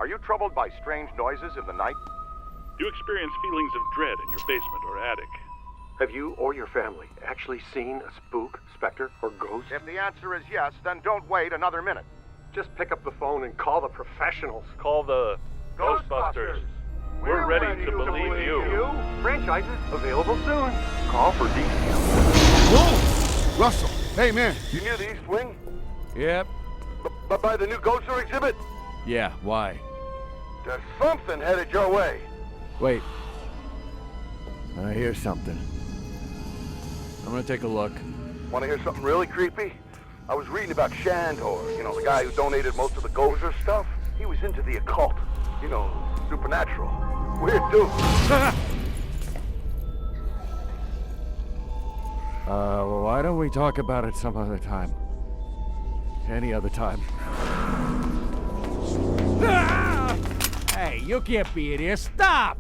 Are you troubled by strange noises in the night? Do you experience feelings of dread in your basement or attic? Have you or your family actually seen a spook, specter, or ghost? If the answer is yes, then don't wait another minute. Just pick up the phone and call the professionals. Call the Ghostbusters. We're ready to believe you. Franchises available soon. Call for details. Whoa! Russell, hey man. You near the East Wing? Yep. By the new Ghoster exhibit? Yeah, why? There's something headed your way. Wait. I hear something. I'm gonna take a look. Want to hear something really creepy? I was reading about Shandor, you know, the guy who donated most of the Gozer stuff. He was into the occult, you know, supernatural. Weird dude. Well, why don't we talk about it some other time? Any other time. Ah! Hey, you can't be in here. Stop!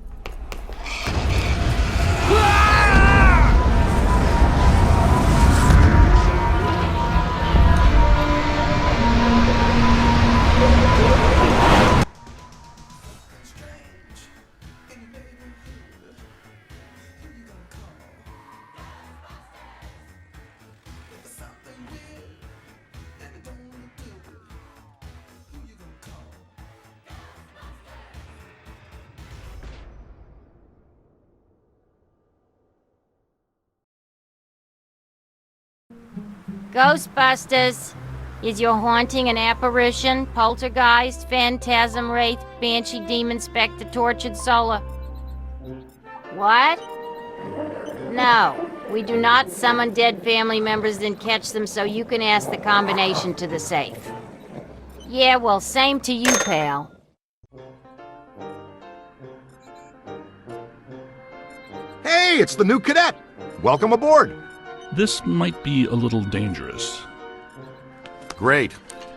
Ghostbusters! Is your haunting an apparition, poltergeist, phantasm, wraith, banshee, demon, specter, tortured soul? What? No, we do not summon dead family members and catch them, so you can ask the combination to the safe. Yeah, well, same to you, pal. Hey, it's the new cadet! Welcome aboard! This might be a little dangerous. Great.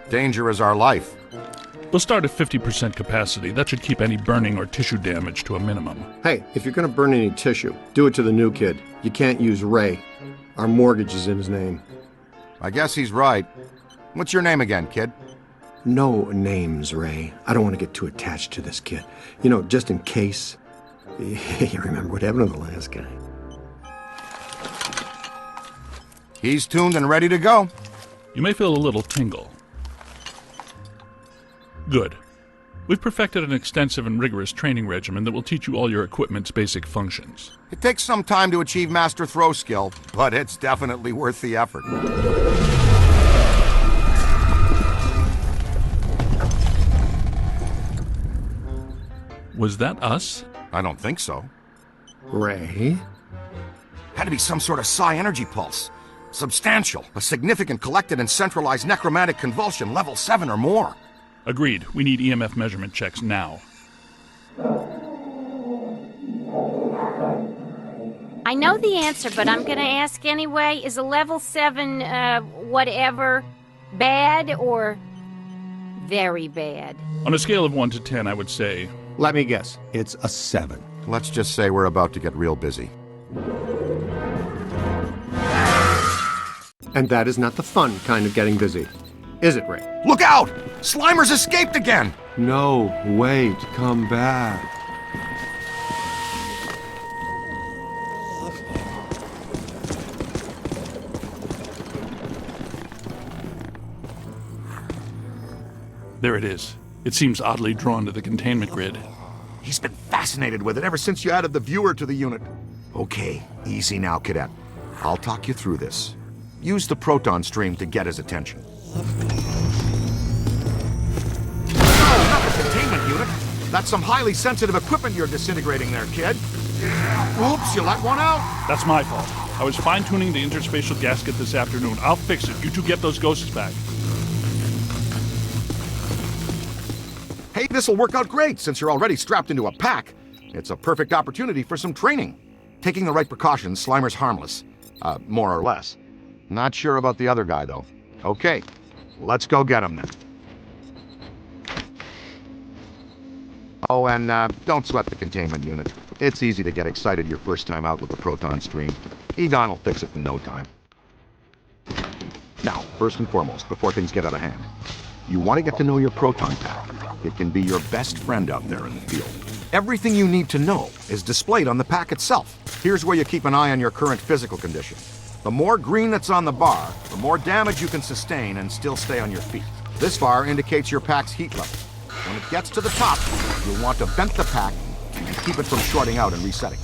Danger is our life. We'll start at 50% capacity. That should keep any burning or tissue damage to a minimum. Hey, if you're gonna burn any tissue, do it to the new kid. You can't use Ray. Our mortgage is in his name. I guess he's right. What's your name again, kid? No names, Ray. I don't want to get too attached to this kid. You know, just in case. You remember what happened to the last guy. He's tuned and ready to go. You may feel a little tingle. Good. We've perfected an extensive and rigorous training regimen that will teach you all your equipment's basic functions. It takes some time to achieve master throw skill, but it's definitely worth the effort. Was that us? I don't think so. Ray? Had to be some sort of psi energy pulse. Substantial. A significant collected and centralized necromantic convulsion, level 7 or more. Agreed. We need EMF measurement checks now. I know the answer, but I'm gonna ask anyway. Is a level 7, whatever, bad or very bad? On a scale of 1 to 10, I would say... Let me guess. It's a 7. Let's just say we're about to get real busy. And that is not the fun kind of getting busy. Is it, Ray? Look out! Slimer's escaped again! No, wait, come back. There it is. It seems oddly drawn to the containment grid. He's been fascinated with it ever since you added the viewer to the unit. Okay, easy now, cadet. I'll talk you through this. Use the proton stream to get his attention. No, not the containment unit. That's some highly sensitive equipment you're disintegrating there, kid. Oops, you let one out. That's my fault. I was fine-tuning the interspatial gasket this afternoon. I'll fix it. You two get those ghosts back. Hey, this'll work out great since you're already strapped into a pack. It's a perfect opportunity for some training. Taking the right precautions, Slimer's harmless. More or less. Not sure about the other guy, though. Okay, let's go get him then. Oh, and don't sweat the containment unit. It's easy to get excited your first time out with the proton stream. Egon will fix it in no time. Now, first and foremost, before things get out of hand, you want to get to know your proton pack. It can be your best friend out there in the field. Everything you need to know is displayed on the pack itself. Here's where you keep an eye on your current physical condition. The more green that's on the bar, the more damage you can sustain and still stay on your feet. This bar indicates your pack's heat level. When it gets to the top, you'll want to vent the pack and keep it from shorting out and resetting.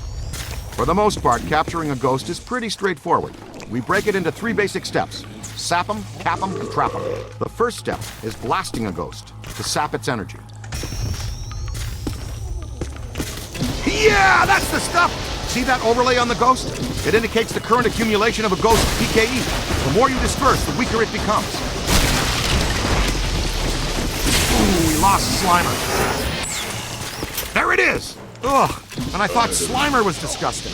For the most part, capturing a ghost is pretty straightforward. We break it into 3 basic steps: sap them, cap them, and trap them. The first step is blasting a ghost to sap its energy. Yeah, that's the stuff! See that overlay on the ghost? It indicates the current accumulation of a ghost PKE. The more you disperse, the weaker it becomes. Ooh, we lost Slimer. There it is! Ugh, and I thought Slimer was disgusting.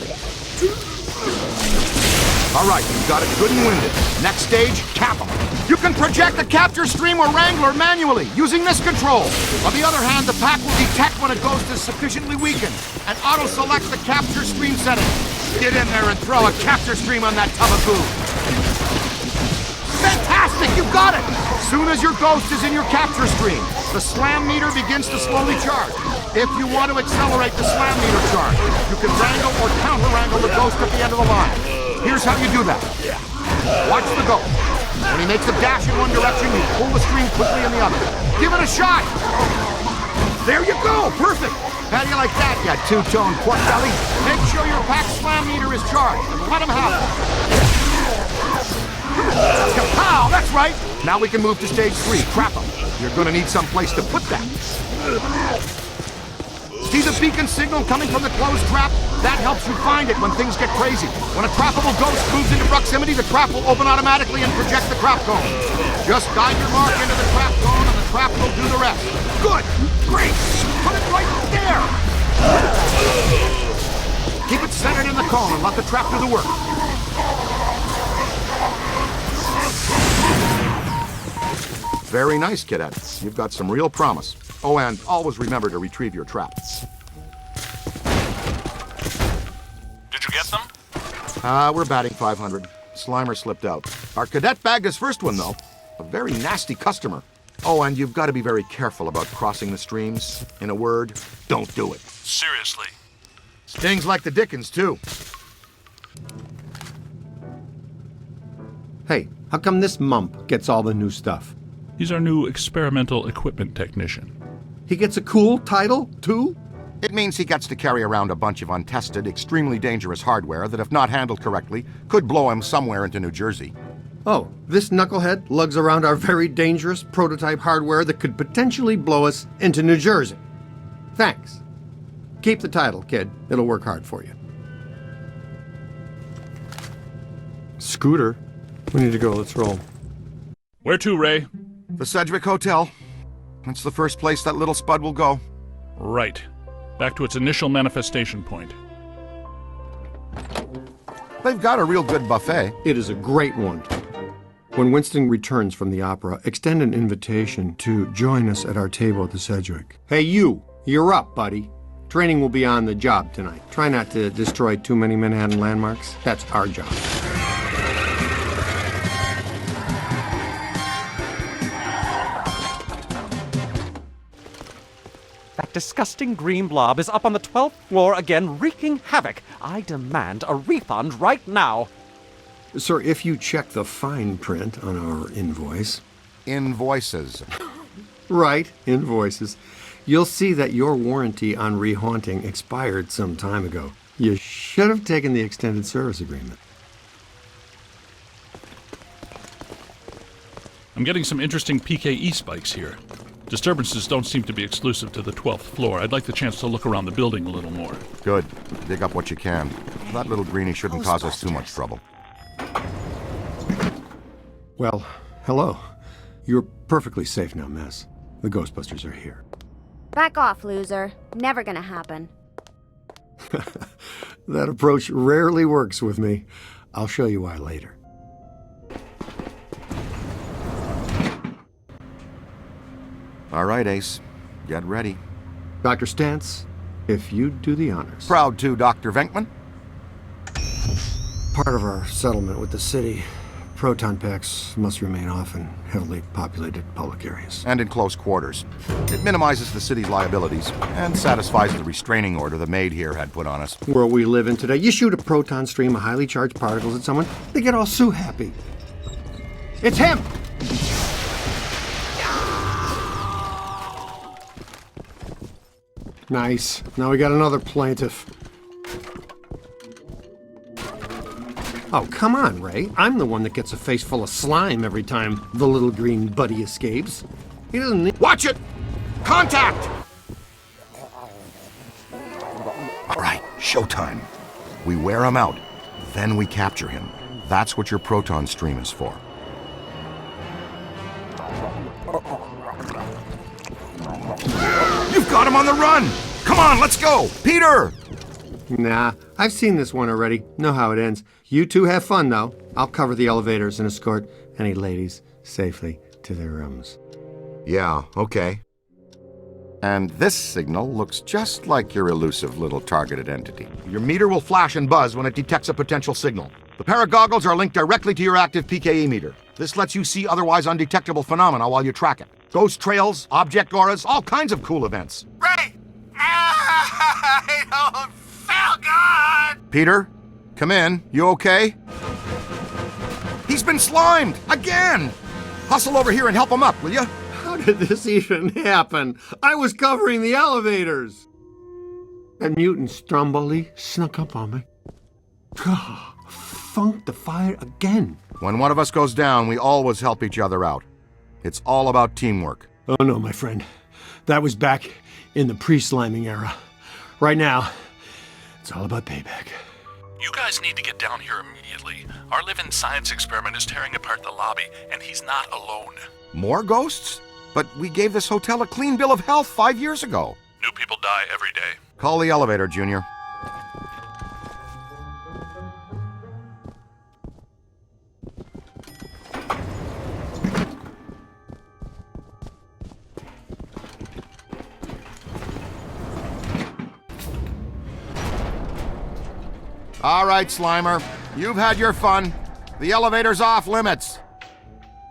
Alright, you've got it good and winded. Next stage, cap 'em. You can project the capture stream or wrangler manually, using this control. On the other hand, the pack will detect when a ghost is sufficiently weakened, and auto-select the capture stream setting. Get in there and throw a capture stream on that tub of goo. Fantastic, you got it! Soon as your ghost is in your capture stream, the slam meter begins to slowly charge. If you want to accelerate the slam meter charge, you can wrangle or counter-wrangle the ghost at the end of the line. Here's how you do that. Watch the ghost. When he makes a dash in one direction, you pull the stream quickly in the other. Give it a shot! There you go! Perfect! How do you like that, you two-tone pork belly? Make sure your pack slam meter is charged, and let him have it. Kapow! That's right! Now we can move to stage 3, trap him. You're gonna need some place to put that. See the beacon signal coming from the closed trap? That helps you find it when things get crazy. When a trappable ghost moves into proximity, the trap will open automatically and project the trap cone. Just guide your mark into the trap cone and the trap will do the rest. Good! Great! Put it right there! Keep it centered in the cone and let the trap do the work. Very nice, Cadet. You've got some real promise. Oh, and always remember to retrieve your trap. Did you get them? We're batting 500. Slimer slipped out. Our cadet bagged his first one, though. A very nasty customer. Oh, and you've got to be very careful about crossing the streams. In a word, don't do it. Seriously. Stings like the dickens, too. Hey, how come this mump gets all the new stuff? He's our new experimental equipment technician. He gets a cool title, too? It means he gets to carry around a bunch of untested, extremely dangerous hardware that, if not handled correctly, could blow him somewhere into New Jersey. Oh, this knucklehead lugs around our very dangerous prototype hardware that could potentially blow us into New Jersey. Thanks. Keep the title, kid. It'll work hard for you. Scooter. We need to go. Let's roll. Where to, Ray? The Sedgewick Hotel. It's the first place that little spud will go. Right. Back to its initial manifestation point. They've got a real good buffet. It is a great one. When Winston returns from the opera, extend an invitation to join us at our table at the Sedgewick. Hey, you're up, buddy. Training will be on the job tonight. Try not to destroy too many Manhattan landmarks. That's our job. That disgusting green blob is up on the 12th floor again, wreaking havoc. I demand a refund right now. Sir, if you check the fine print on our invoice... Invoices. Right, invoices. You'll see that your warranty on rehaunting expired some time ago. You should have taken the extended service agreement. I'm getting some interesting PKE spikes here. Disturbances don't seem to be exclusive to the 12th floor. I'd like the chance to look around the building a little more. Good. Dig up what you can. That little greenie shouldn't cause us too much trouble. Well, hello. You're perfectly safe now, Miss. The Ghostbusters are here. Back off, loser. Never gonna happen. That approach rarely works with me. I'll show you why later. All right, Ace. Get ready. Dr. Stantz, if you'd do the honors. Proud to, Dr. Venkman. Part of our settlement with the city Proton packs must remain off in heavily populated public areas. And in close quarters. It minimizes the city's liabilities and satisfies the restraining order the maid here had put on us. World we live in today, you shoot a proton stream of highly charged particles at someone, they get all so happy. It's him! Nice. Now we got another plaintiff. Oh, come on, Ray. I'm the one that gets a face full of slime every time the little green buddy escapes. He doesn't need— Watch it! Contact! All right, showtime. We wear him out, then we capture him. That's what your proton stream is for. You've got him on the run! Come on, let's go! Peter! Nah, I've seen this one already. Know how it ends. You two have fun, though. I'll cover the elevators and escort any ladies safely to their rooms. Yeah, okay. And this signal looks just like your elusive little targeted entity. Your meter will flash and buzz when it detects a potential signal. The paragoggles are linked directly to your active PKE meter. This lets you see otherwise undetectable phenomena while you track it. Ghost trails, object auras, all kinds of cool events. Ray! I don't feel good! Peter, come in. You okay? He's been slimed! Again! Hustle over here and help him up, will you? How did this even happen? I was covering the elevators! That mutant Stromboli snuck up on me. Funked the fire again. When one of us goes down, we always help each other out. It's all about teamwork. Oh no, my friend. That was back in the pre-sliming era. Right now, it's all about payback. You guys need to get down here immediately. Our living science experiment is tearing apart the lobby, and he's not alone. More ghosts? But we gave this hotel a clean bill of health 5 years ago. New people die every day. Call the elevator, Junior. All right, Slimer. You've had your fun. The elevator's off limits.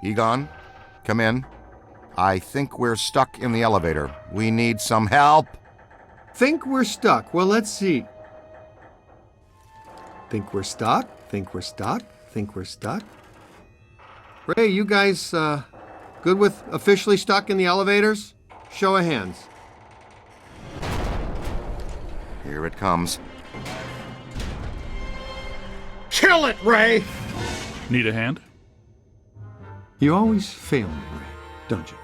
Egon, come in. I think we're stuck in the elevator. We need some help. Think we're stuck. Well, let's see. Think we're stuck? Think we're stuck? Think we're stuck? Ray, you guys good with officially stuck in the elevators? Show of hands. Here it comes. Kill it, Ray! Need a hand? You always fail me, Ray, don't you?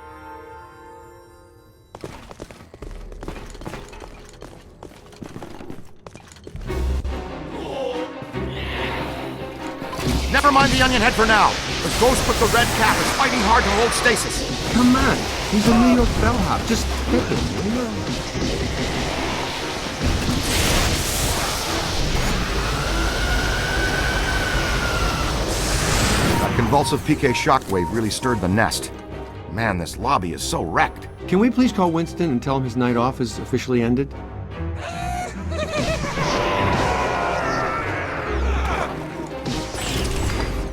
Never mind the onion head for now. The ghost with the red cap is fighting hard to hold stasis. Come on, he's a New York bellhop. Just hit him, you know? That convulsive PK shockwave really stirred the nest. Man, this lobby is so wrecked. Can we please call Winston and tell him his night off is officially ended?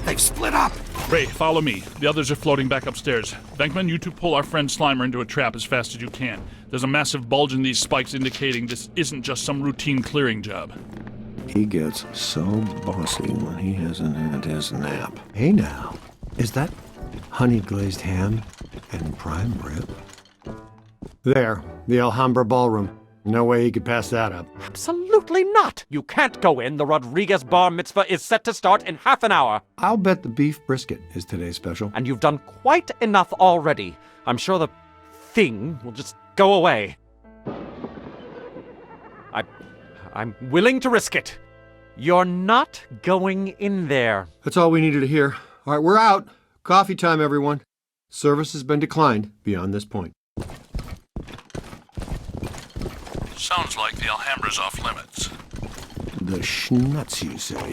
They've split up. Ray, follow me. The others are floating back upstairs. Venkman, you two pull our friend Slimer into a trap as fast as you can. There's a massive bulge in these spikes indicating this isn't just some routine clearing job. He gets so bossy when he hasn't had his nap. Hey now, is that honey glazed ham and prime rib? There, the Alhambra Ballroom. No way he could pass that up. Absolutely not! You can't go in. The Rodriguez bar mitzvah is set to start in half an hour. I'll bet the beef brisket is today's special. And you've done quite enough already. I'm sure the thing will just go away. I'm willing to risk it. You're not going in there. That's all we needed to hear. All right, we're out. Coffee time, everyone. Service has been declined beyond this point. Sounds like the Alhambra's off limits. The schnutz, you say?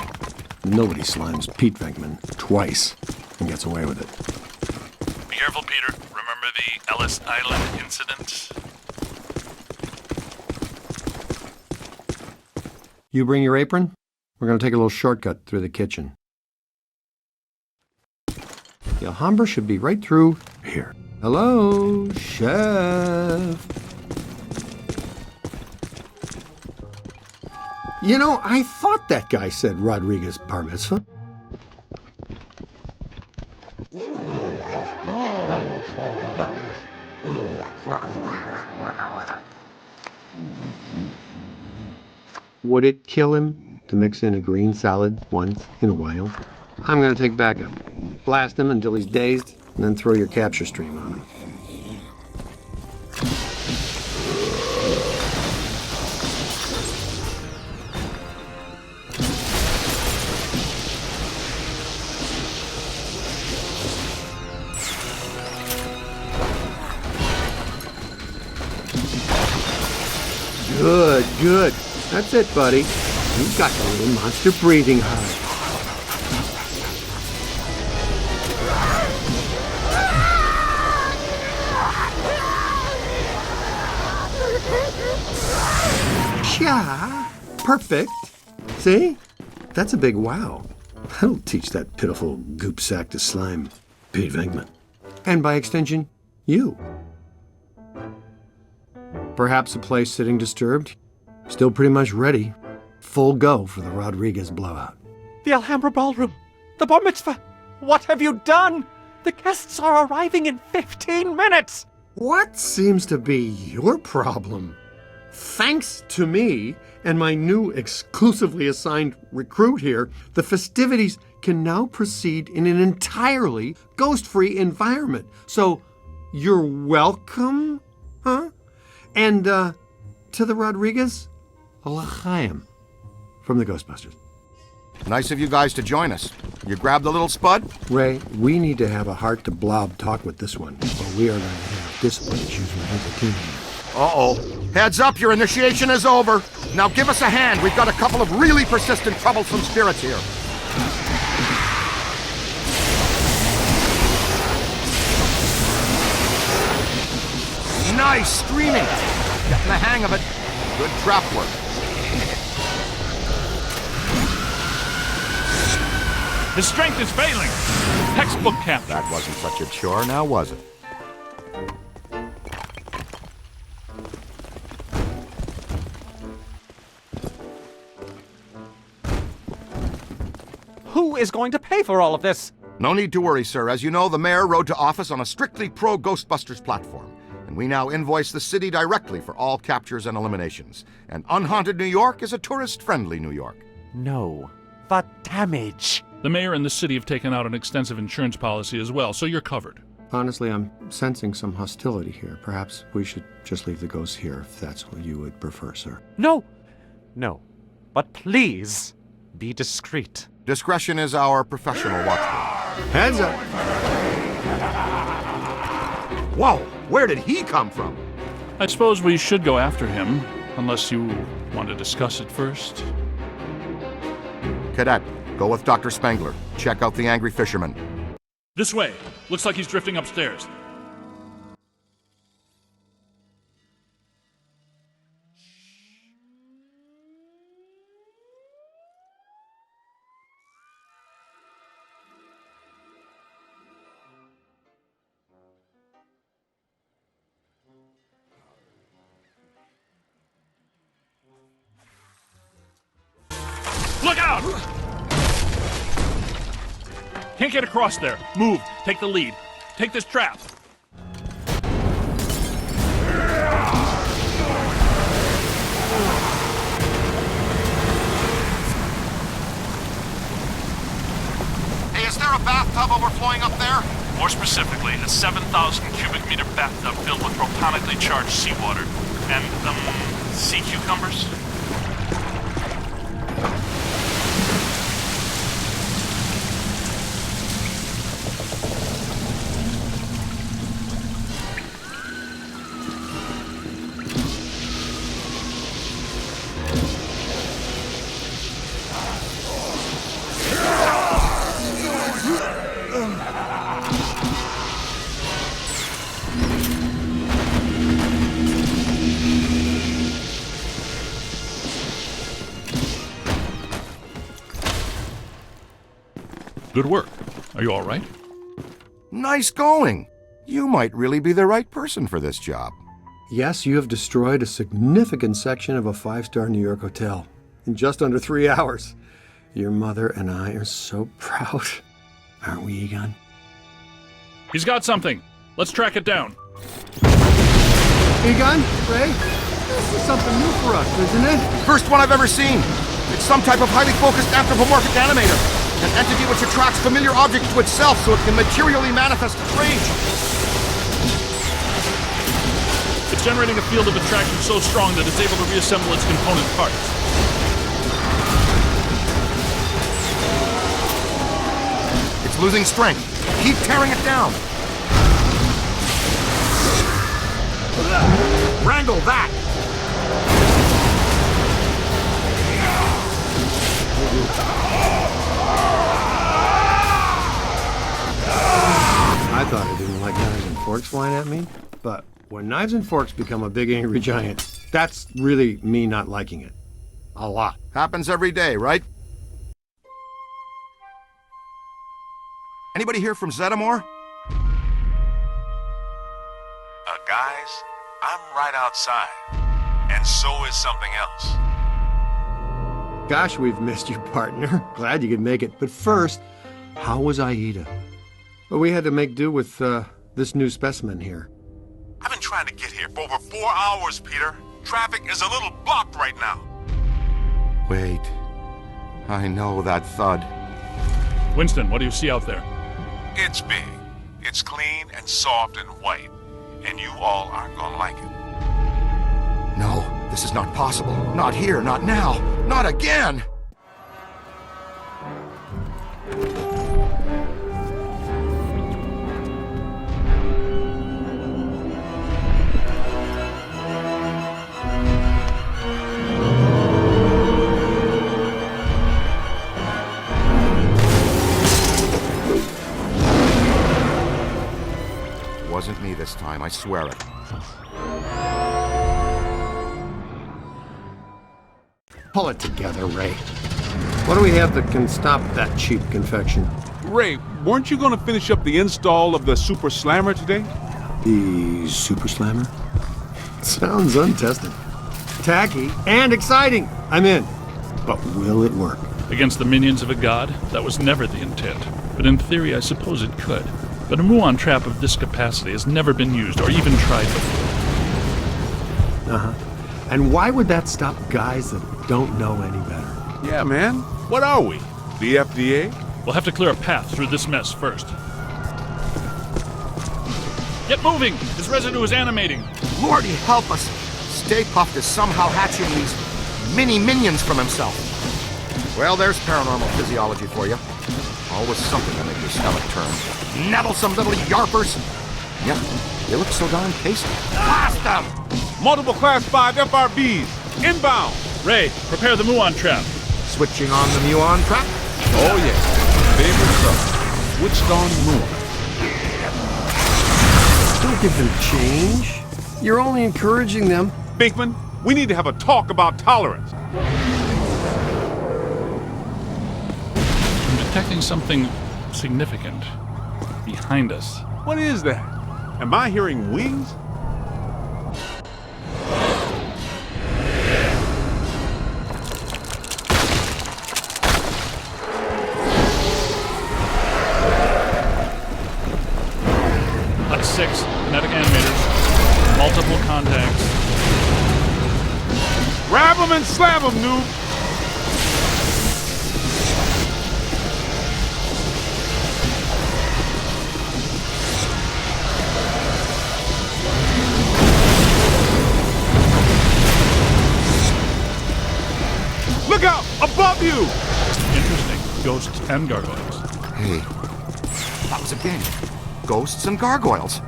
Nobody slimes Pete Venkman twice and gets away with it. Be careful, Peter. Remember the Ellis Island incident? You bring your apron? We're going to take a little shortcut through the kitchen. The Alhambra should be right through here. Hello, Chef. You know, I thought that guy said Rodriguez bar mitzvah. Would it kill him to mix in a green salad once in a while? I'm gonna take backup. Blast him until he's dazed, and then throw your capture stream on him. Good, good. That's it, buddy. You've got the little monster breathing hard. Yeah, perfect. See? That's a big wow. That'll teach that pitiful goop sack to slime Pete Venkman. And by extension, you. Perhaps a place sitting disturbed. Still pretty much ready. Full go for the Rodriguez blowout. The Alhambra Ballroom! The bar mitzvah! What have you done? The guests are arriving in 15 minutes! What seems to be your problem? Thanks to me and my new exclusively assigned recruit here, the festivities can now proceed in an entirely ghost-free environment. So, you're welcome, huh? And, to the Rodriguez, a l'chaim from the Ghostbusters. Nice of you guys to join us. You grabbed the little spud? Ray, we need to have a heart-to-blob talk with this one, or we are going to have discipline issues with entertainment. Uh-oh. Heads up, your initiation is over. Now give us a hand. We've got a couple of really persistent, troublesome spirits here. Nice streaming. Getting the hang of it. Good trap work. His strength is failing. Textbook capture. That wasn't such a chore, now was it? Who is going to pay for all of this? No need to worry, sir. As you know, the mayor rode to office on a strictly pro-Ghostbusters platform. And we now invoice the city directly for all captures and eliminations. And unhaunted New York is a tourist-friendly New York. No. The damage. The mayor and the city have taken out an extensive insurance policy as well, so you're covered. Honestly, I'm sensing some hostility here. Perhaps we should just leave the ghosts here, if that's what you would prefer, sir. No. No. But please, be discreet. Discretion is our professional watchword. Heads up! Whoa! Where did he come from? I suppose we should go after him, unless you want to discuss it first. Cadet, go with Dr. Spangler. Check out the angry fisherman. This way. Looks like he's drifting upstairs. Look out! Can't get across there. Move. Take the lead. Take this trap. Hey, is there a bathtub overflowing up there? More specifically, a 7,000 cubic meter bathtub filled with protonically charged seawater. And, sea cucumbers? Good work. Are you all right? Nice going. You might really be the right person for this job. Yes, you have destroyed a significant section of a 5-star New York hotel in just under 3 hours. Your mother and I are so proud. Aren't we, Egon? He's got something. Let's track it down. Egon? Ray? This is something new for us, isn't it? First one I've ever seen. It's some type of highly focused anthropomorphic animator. An entity which attracts familiar objects to itself so it can materially manifest its rage. It's generating a field of attraction so strong that it's able to reassemble its component parts. It's losing strength. Keep tearing it down. Wrangle that! I thought I didn't like knives and forks flying at me, but when knives and forks become a big angry giant, that's really me not liking it. A lot. Happens every day, right? Anybody here from Zetamore? Guys, I'm right outside. And so is something else. Gosh, we've missed you, partner. Glad you could make it. But first, how was Aida? Well, we had to make do with this new specimen here. I've been trying to get here for over 4 hours, Peter. Traffic is a little blocked right now. Wait. I know that thud. Winston, what do you see out there? It's big. It's clean and soft and white. And you all aren't gonna like it. No, this is not possible. Not here, not now, not again! Wasn't me this time, I swear it. Pull it together, Ray. What do we have that can stop that cheap confection? Ray, weren't you going to finish up the install of the Super Slammer today? The Super Slammer? Sounds untested. Tacky and exciting. I'm in. But will it work? Against the minions of a god? That was never the intent. But in theory, I suppose it could. But a muon trap of this capacity has never been used or even tried before. Uh-huh. And why would that stop guys that don't know any better? Yeah, man. What are we? The FDA? We'll have to clear a path through this mess first. Get moving! His residue is animating. Lordy help us! Stay Puft is somehow hatching these mini-minions from himself. Well, there's paranormal physiology for you. Always something to make your stomach turn. Nettlesome little yarpers! Yeah, they look so darn tasty. Blast them! Multiple Class 5 FRBs! Inbound! Ray, prepare the muon trap. Switching on the muon trap? Oh, yeah. Favorite stuff. Switched on muon. Don't give them change. You're only encouraging them. Binkman, we need to have a talk about tolerance. I'm detecting something significant behind us. What is that? Am I hearing wings? Hut 6, kinetic animators, multiple contacts. Grab them and slam them, noob! Look out! Above you! Interesting. Ghosts and gargoyles. Hey, that was a game. Ghosts and Gargoyles.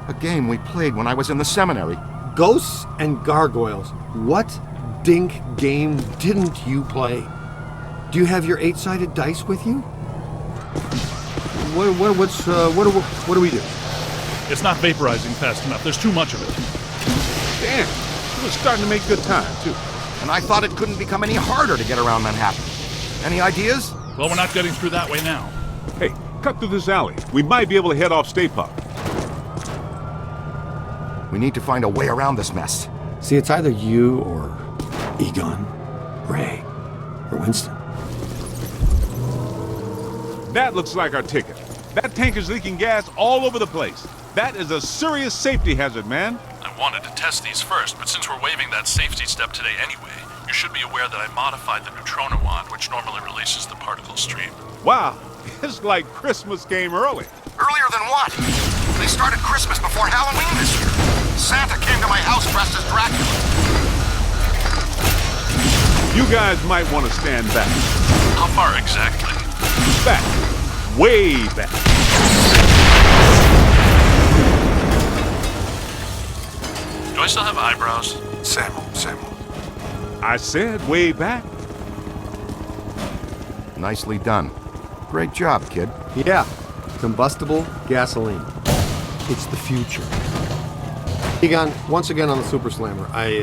A game we played when I was in the seminary. Ghosts and gargoyles. What dink game didn't you play? Do you have your 8-sided dice with you? What do we do? It's not vaporizing fast enough. There's too much of it. Damn, it was starting to make good time, too. And I thought it couldn't become any harder to get around Manhattan. Any ideas? Well, we're not getting through that way now. Hey, cut through this alley. We might be able to head off Stay Puft. We need to find a way around this mess. See, it's either you or Egon, Ray, or Winston. That looks like our ticket. That tank is leaking gas all over the place. That is a serious safety hazard, man. I wanted to test these first, but since we're waiving that safety step today anyway, you should be aware that I modified the neutrino wand, which normally releases the particle stream. Wow, it's like Christmas came early. Earlier than what? They started Christmas before Halloween this year. Santa came to my house dressed as Dracula. You guys might want to stand back. How far exactly? Back. Way back. Do I still have eyebrows? Samuel. I said way back. Nicely done. Great job, kid. Yeah, combustible gasoline. It's the future. Egon, once again on the Super Slammer, I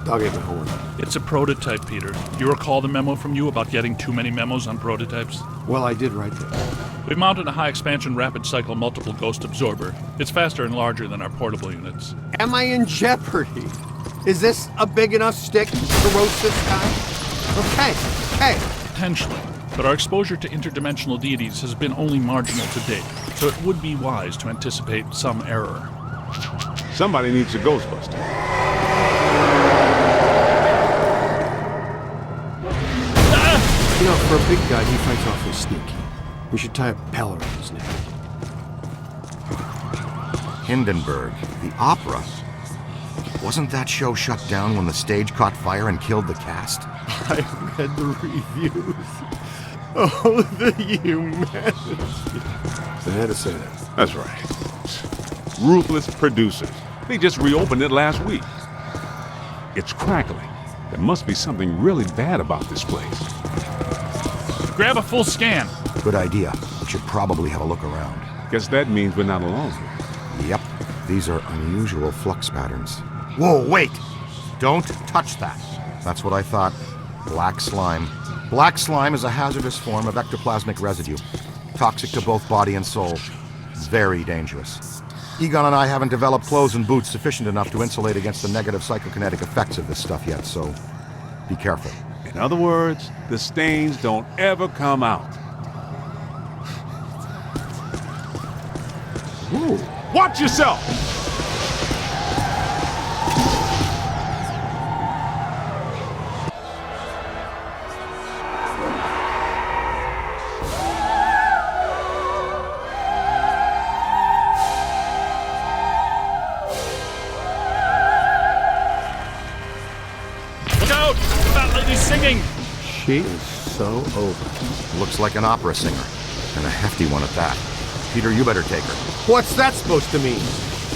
dog ate my homework. It's a prototype, Peter. Do you recall the memo from you about getting too many memos on prototypes? Well, I did write that. We've mounted a high-expansion rapid-cycle multiple ghost absorber. It's faster and larger than our portable units. Am I in jeopardy? Is this a big enough stick to roast this guy? Okay, hey. Potentially. But our exposure to interdimensional deities has been only marginal to date, so it would be wise to anticipate some error. Somebody needs a Ghostbuster. You know, for a big guy, he fights awfully sneaky. We should tie a bell around his neck. Hindenburg, the opera. Wasn't that show shut down when the stage caught fire and killed the cast? I read the reviews. Oh, the humanity. I had to say that. That's right. Ruthless producers. They just reopened it last week. It's crackling. There must be something really bad about this place. Grab a full scan. Good idea. We should probably have a look around. Guess that means we're not alone here. Yep. These are unusual flux patterns. Whoa, wait! Don't touch that. That's what I thought. Black slime. Black slime is a hazardous form of ectoplasmic residue. Toxic to both body and soul. Very dangerous. Egon and I haven't developed clothes and boots sufficient enough to insulate against the negative psychokinetic effects of this stuff yet, so be careful. In other words, the stains don't ever come out. Ooh. Watch yourself! Look out! That lady's singing! She is so over. Looks like an opera singer, and a hefty one at that. Peter, you better take her. What's that supposed to mean?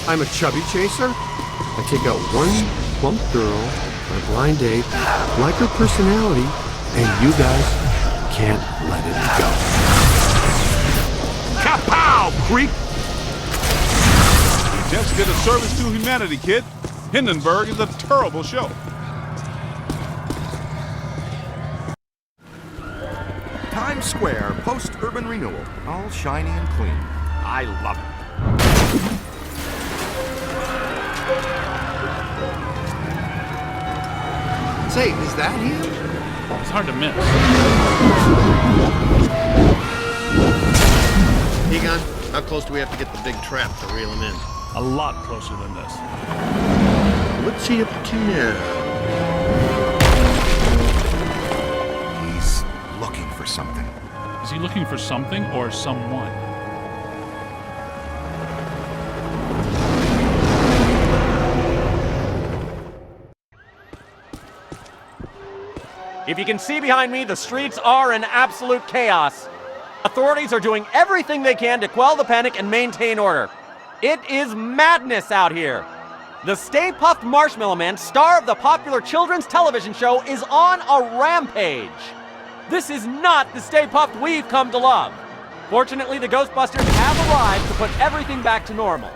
I'm a chubby chaser? I take out one plump girl on a blind date, like her personality, and you guys can't let it go. Kapow, creep! You just did a service to humanity, kid. Hindenburg is a terrible show. Times Square, post-urban renewal. All shiny and clean. I love it. Say, is that him? It's hard to miss. Egon, how close do we have to get the big trap to reel him in? A lot closer than this. What's he up to now? He's looking for something. Is he looking for something or someone? If you can see behind me, the streets are in absolute chaos. Authorities are doing everything they can to quell the panic and maintain order. It is madness out here. The Stay Puft Marshmallow Man, star of the popular children's television show, is on a rampage. This is not the Stay Puft we've come to love. Fortunately, the Ghostbusters have arrived to put everything back to normal.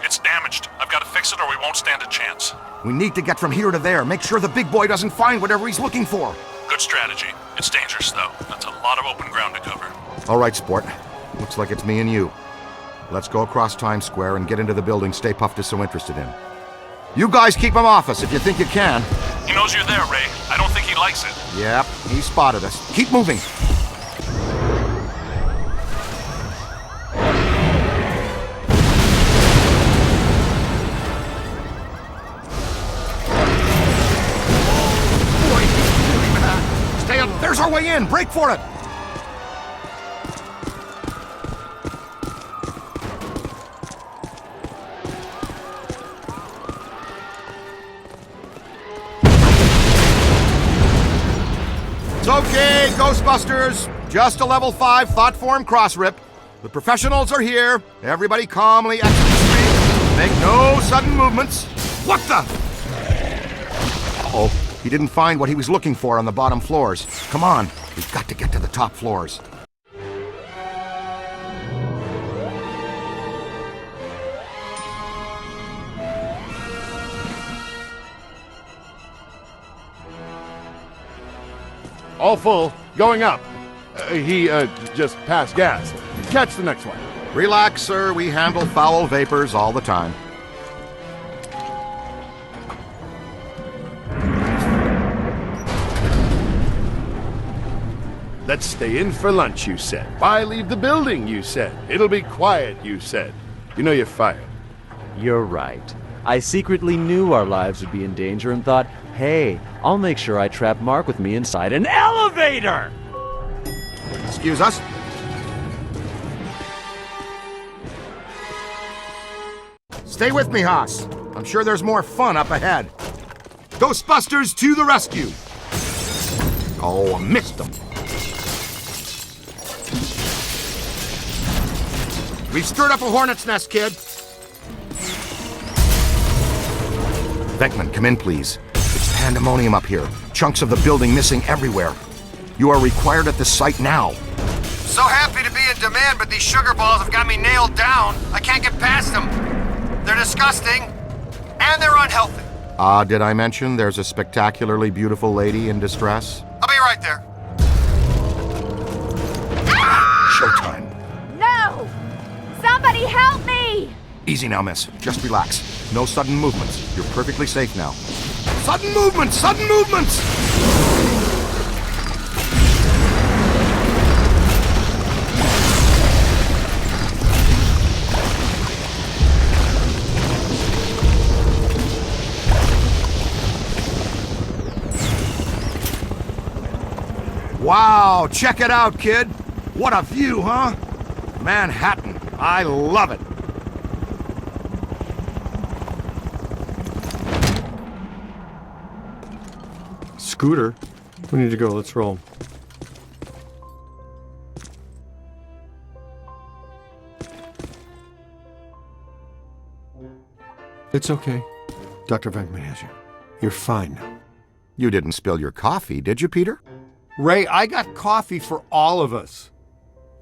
It's damaged. I've got to fix it or we won't stand a chance. We need to get from here to there. Make sure the big boy doesn't find whatever he's looking for. Good strategy. It's It's dangerous, though. That's a lot of open ground to cover. All right, sport. Looks like it's me and you. Let's go across Times Square and get into the building Stay Puft is so interested in. You guys keep him off us if you think you can. He knows you're there, Ray. I don't think he likes it. Yep, he spotted us. Keep moving. Stay up. There's our way in. Break for it. It's okay, Ghostbusters. Just a level 5 thought form cross rip. The professionals are here. Everybody calmly exit the street. Make no sudden movements. What the? Uh-oh. He didn't find what he was looking for on the bottom floors. Come on. We've got to get to the top floors. All full. Going up. He just passed gas. Catch the next one. Relax, sir. We handle foul vapors all the time. Let's stay in for lunch, you said. Why leave the building, you said. It'll be quiet, you said. You know you're fired. You're right. I secretly knew our lives would be in danger and thought, hey, I'll make sure I trap Mark with me inside an elevator! Excuse us? Stay with me, Haas. I'm sure there's more fun up ahead. Ghostbusters to the rescue! Oh, I missed them. We've stirred up a hornet's nest, kid. Venkman, come in, please. It's pandemonium up here. Chunks of the building missing everywhere. You are required at the site now. So happy to be in demand, but these sugar balls have got me nailed down. I can't get past them. They're disgusting, and they're unhealthy. Did I mention there's a spectacularly beautiful lady in distress? I'll be right there. Showtime. No! Somebody help me! Easy now, miss. Just relax. No sudden movements. You're perfectly safe now. Sudden movements! Sudden movements! Wow, check it out, kid. What a view, huh? Manhattan. I love it. Scooter, we need to go. Let's roll. It's okay. Dr. Venkman has you. You're fine now. You didn't spill your coffee, did you, Peter? Ray, I got coffee for all of us.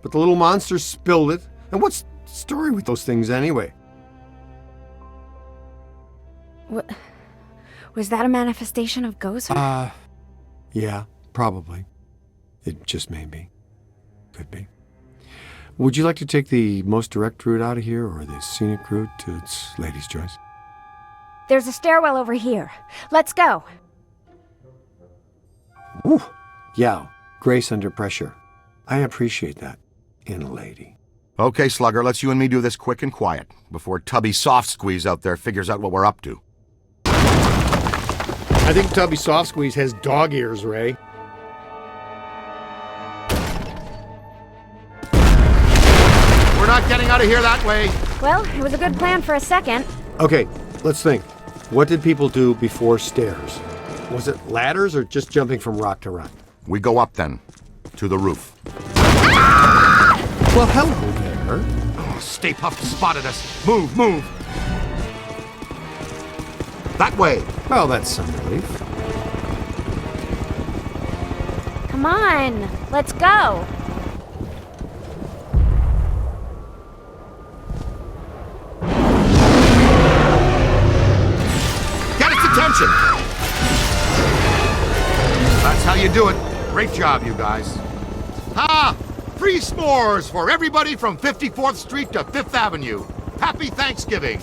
But the little monster spilled it. And what's the story with those things anyway? What? Was that a manifestation of Gozer? Yeah, probably. It just may be. Could be. Would you like to take the most direct route out of here or the scenic route? It's lady's choice. There's a stairwell over here. Let's go. Ooh. Yeah, grace under pressure. I appreciate that in a lady. Okay, Slugger, let's you and me do this quick and quiet before Tubby Soft Squeeze out there figures out what we're up to. I think Tubby Soft Squeeze has dog ears, Ray. We're not getting out of here that way. Well, it was a good plan for a second. Okay, let's think. What did people do before stairs? Was it ladders or just jumping from rock to rock? We go up then, to the roof. Well, hello there. Oh, Stay Puft spotted us. Move, move. That way. Well, that's some relief. Come on, let's go. Get its attention. That's how you do it. Great job, you guys. Ha! Free s'mores for everybody from 54th Street to 5th Avenue. Happy Thanksgiving.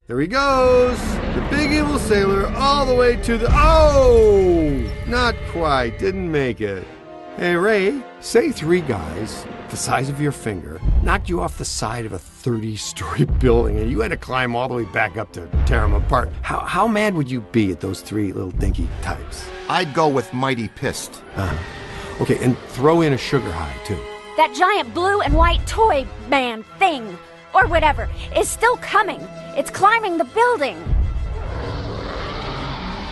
There he goes! The big evil sailor all the way to the... Oh! Not quite. Didn't make it. Hey, Ray, say 3 guys, the size of your finger, knocked you off the side of a 30-story building and you had to climb all the way back up to tear them apart. How mad would you be at those 3 little dinky types? I'd go with mighty pissed. Okay, and throw in a sugar high, too. That giant blue and white toy man thing, or whatever, is still coming. It's climbing the building.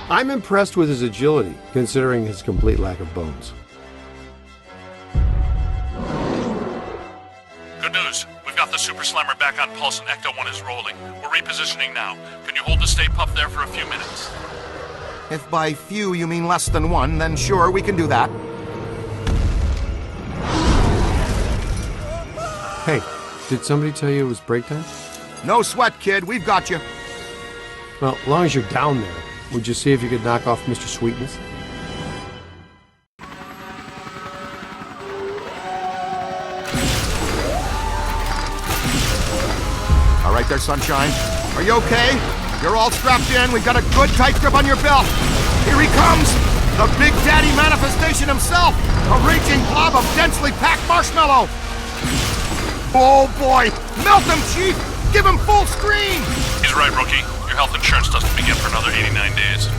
I'm impressed with his agility, considering his complete lack of bones. Good news. We've got the Super Slimer back on pulse and Ecto-1 is rolling. We're repositioning now. Can you hold the Stay Puft there for a few minutes? If by few you mean less than 1, then sure, we can do that. Hey, did somebody tell you it was break time? No sweat, kid. We've got you. Well, as long as you're down there, would you see if you could knock off Mr. Sweetness? All right there, Sunshine. Are you okay? You're all strapped in. We've got a good tight grip on your belt. Here he comes! The Big Daddy manifestation himself! A raging blob of densely packed marshmallow! Oh boy! Melt him, Chief! Give him full screen! He's right, Rookie. Your health insurance doesn't begin for another 89 days.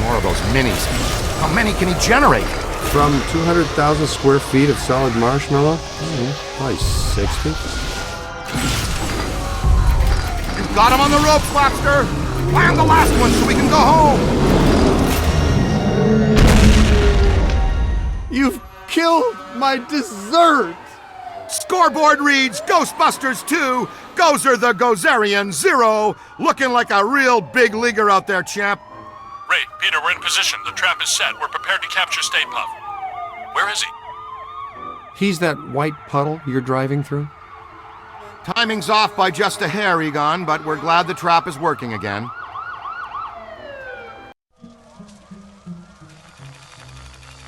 More of those minis. How many can he generate? From 200,000 square feet of solid marshmallow? Probably 60. You've got him on the ropes, Lobster! Land the last one so we can go home! You've killed my dessert! Scoreboard reads Ghostbusters II, Gozer the Gozerian 0, looking like a real big leaguer out there, champ. Ray, Peter, we're in position. The trap is set. We're prepared to capture Stay Puft. Where is he? He's that white puddle you're driving through? Timing's off by just a hair, Egon, but we're glad the trap is working again.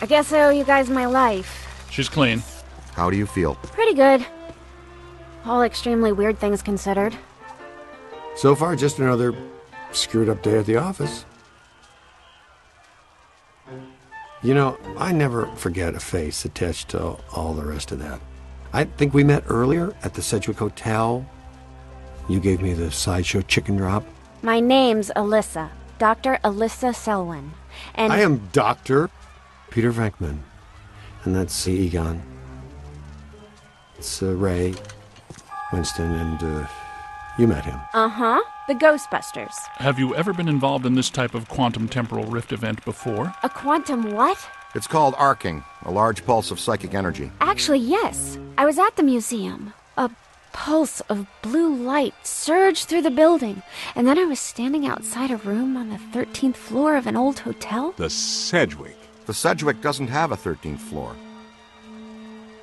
I guess I owe you guys my life. She's clean. How do you feel? Pretty good. All extremely weird things considered. So far, just another screwed up day at the office. You know, I never forget a face attached to all the rest of that. I think we met earlier at the Sedgewick Hotel. You gave me the sideshow chicken drop. My name's Alyssa. Dr. Alyssa Selwyn. And I am Dr. Peter Venkman. And that's Egon. It's Ray, Winston, and you met him. Uh-huh. The Ghostbusters. Have you ever been involved in this type of quantum temporal rift event before? A quantum what? It's called arcing, a large pulse of psychic energy. Actually, yes. I was at the museum. A pulse of blue light surged through the building, and then I was standing outside a room on the 13th floor of an old hotel. The Sedgewick. The Sedgewick doesn't have a 13th floor.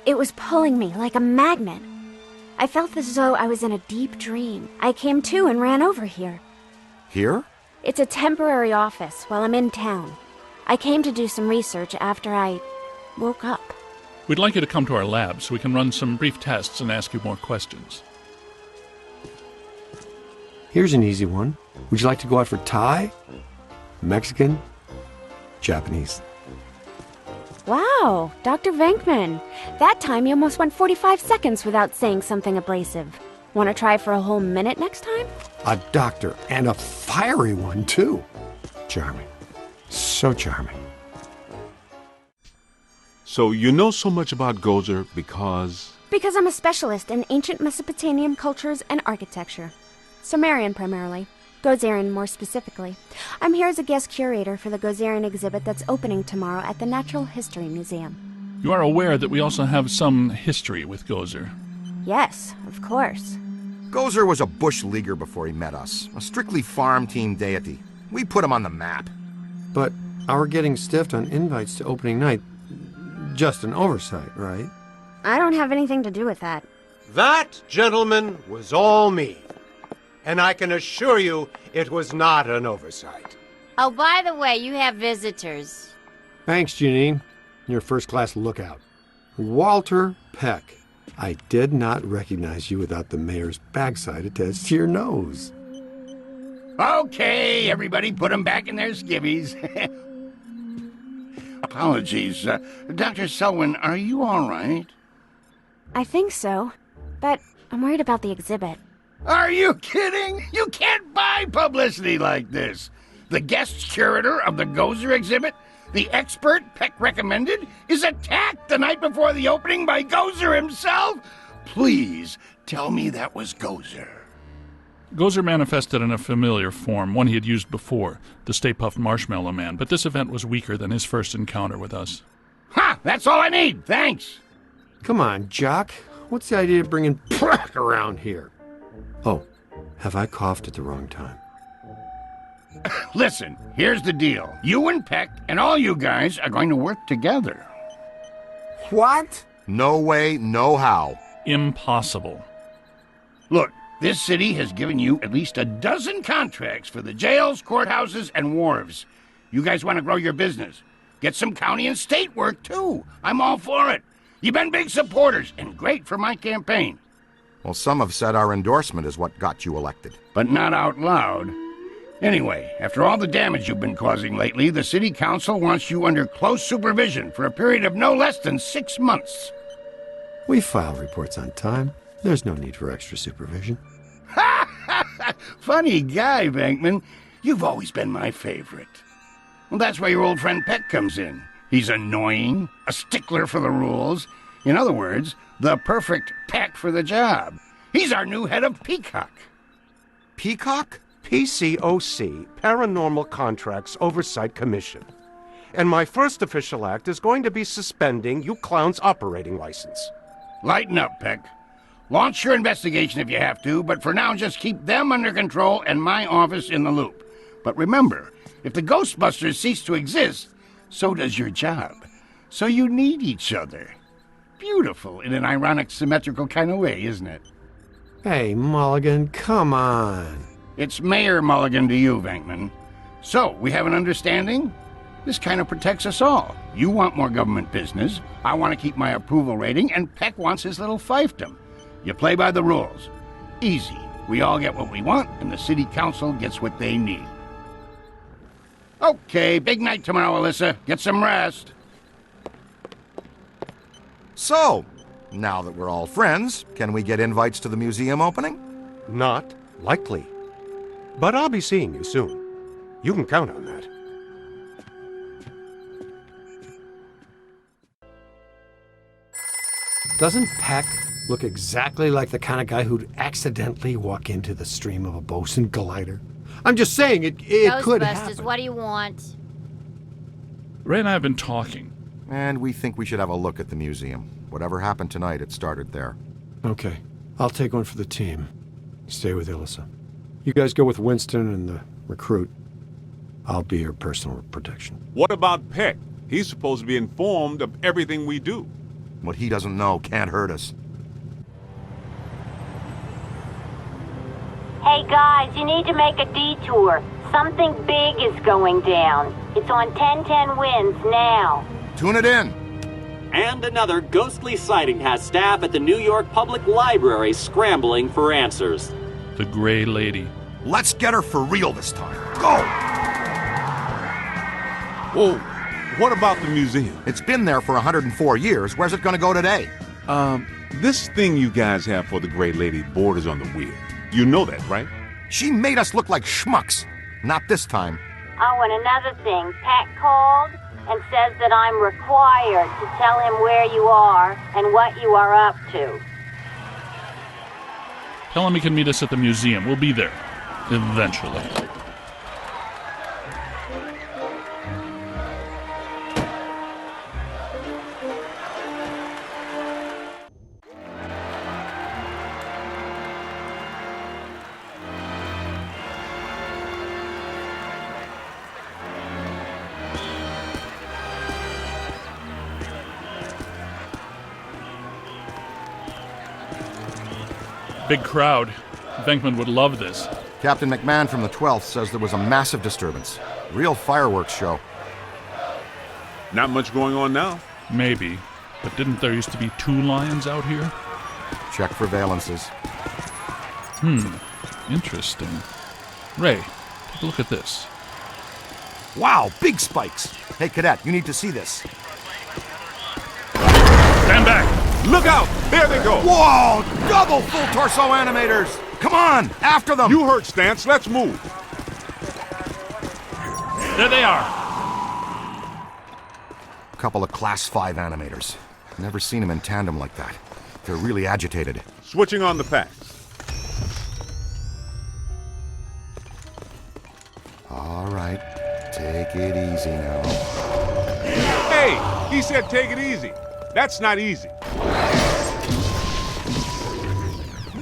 It was pulling me like a magnet. I felt as though I was in a deep dream. I came to and ran over here. Here? It's a temporary office while I'm in town. I came to do some research after I woke up. We'd like you to come to our lab so we can run some brief tests and ask you more questions. Here's an easy one. Would you like to go out for Thai? Mexican? Japanese? Wow, Dr. Venkman. That time you almost went 45 seconds without saying something abrasive. Want to try for a whole minute next time? A doctor, and a fiery one, too. Charming. So charming. So you know so much about Gozer because... Because I'm a specialist in ancient Mesopotamian cultures and architecture. Sumerian primarily. Gozerian more specifically. I'm here as a guest curator for the Gozerian exhibit that's opening tomorrow at the Natural History Museum. You are aware that we also have some history with Gozer. Yes, of course. Gozer was a bush leaguer before he met us. A strictly farm team deity. We put him on the map. But our getting stiffed on invites to opening night, just an oversight, right? I don't have anything to do with that. That, gentlemen, was all me. And I can assure you it was not an oversight. Oh, by the way, you have visitors. Thanks, Janine. You're a first-class lookout. Walter Peck. I did not recognize you without the mayor's backside attached to your nose. Okay, everybody put them back in their skivvies. Apologies. Dr. Selwyn, are you all right? I think so, but I'm worried about the exhibit. Are you kidding? You can't buy publicity like this. The guest curator of the Gozer exhibit, the expert Peck recommended, is attacked the night before the opening by Gozer himself? Please tell me that was Gozer. Gozer manifested in a familiar form, one he had used before, the Stay Puft Marshmallow Man, but this event was weaker than his first encounter with us. Ha! That's all I need, thanks! Come on, Jock. What's the idea of bringing Peck around here? Oh, have I coughed at the wrong time? Listen, here's the deal. You and Peck and all you guys are going to work together. What? No way, no how. Impossible. Look, this city has given you at least a dozen contracts for the jails, courthouses, and wharves. You guys want to grow your business. Get some county and state work, too. I'm all for it. You've been big supporters, and great for my campaign. Well, some have said our endorsement is what got you elected. But not out loud. Anyway, after all the damage you've been causing lately, the city council wants you under close supervision for a period of no less than 6 months. We file reports on time. There's no need for extra supervision. Funny guy, Venkman. You've always been my favorite. Well, that's where your old friend Peck comes in. He's annoying, a stickler for the rules. In other words, the perfect Peck for the job. He's our new head of Peacock. Peacock? PCOC, Paranormal Contracts Oversight Commission. And my first official act is going to be suspending you clowns' operating license. Lighten up, Peck. Launch your investigation if you have to, but for now just keep them under control and my office in the loop. But remember, if the Ghostbusters cease to exist, so does your job. So you need each other. Beautiful in an ironic, symmetrical kind of way, isn't it? Hey, Mulligan, come on. It's Mayor Mulligan to you, Venkman. So, we have an understanding? This kind of protects us all. You want more government business, I want to keep my approval rating, and Peck wants his little fiefdom. You play by the rules. Easy. We all get what we want, and the city council gets what they need. Okay, big night tomorrow, Alyssa. Get some rest. So, now that we're all friends, can we get invites to the museum opening? Not likely. But I'll be seeing you soon. You can count on that. Doesn't Peck look exactly like the kind of guy who'd accidentally walk into the stream of a bosun glider? I'm just saying, it could happen. Ghostbusters, what do you want? Ray and I have been talking. And we think we should have a look at the museum. Whatever happened tonight, it started there. Okay. I'll take one for the team. Stay with Alyssa. You guys go with Winston and the recruit. I'll be your personal protection. What about Peck? He's supposed to be informed of everything we do. What he doesn't know can't hurt us. Hey guys, you need to make a detour. Something big is going down. It's on 1010 Winds now. Tune it in. And another ghostly sighting has staff at the New York Public Library scrambling for answers. The Gray Lady. Let's get her for real this time. Go! Whoa, what about the museum? It's been there for 104 years. Where's it going to go today? This thing you guys have for the Gray Lady borders on the weird. You know that, right? She made us look like schmucks. Not this time. Oh, and another thing, Pat called and says that I'm required to tell him where you are and what you are up to. Tell him he can meet us at the museum. We'll be there. Eventually. Big crowd. Venkman would love this. Captain McMahon from the 12th says there was a massive disturbance. Real fireworks show. Not much going on now. Maybe. But didn't there used to be 2 lions out here? Check for valences. Interesting. Ray, take a look at this. Wow, big spikes. Hey, Cadet, you need to see this. Stand back! Look out! There they go! Whoa! Double full torso animators! Come on, after them! You heard Stance, let's move. There they are! Couple of Class 5 animators. Never seen them in tandem like that. They're really agitated. Switching on the packs. All right, take it easy now. Hey, he said take it easy. That's not easy.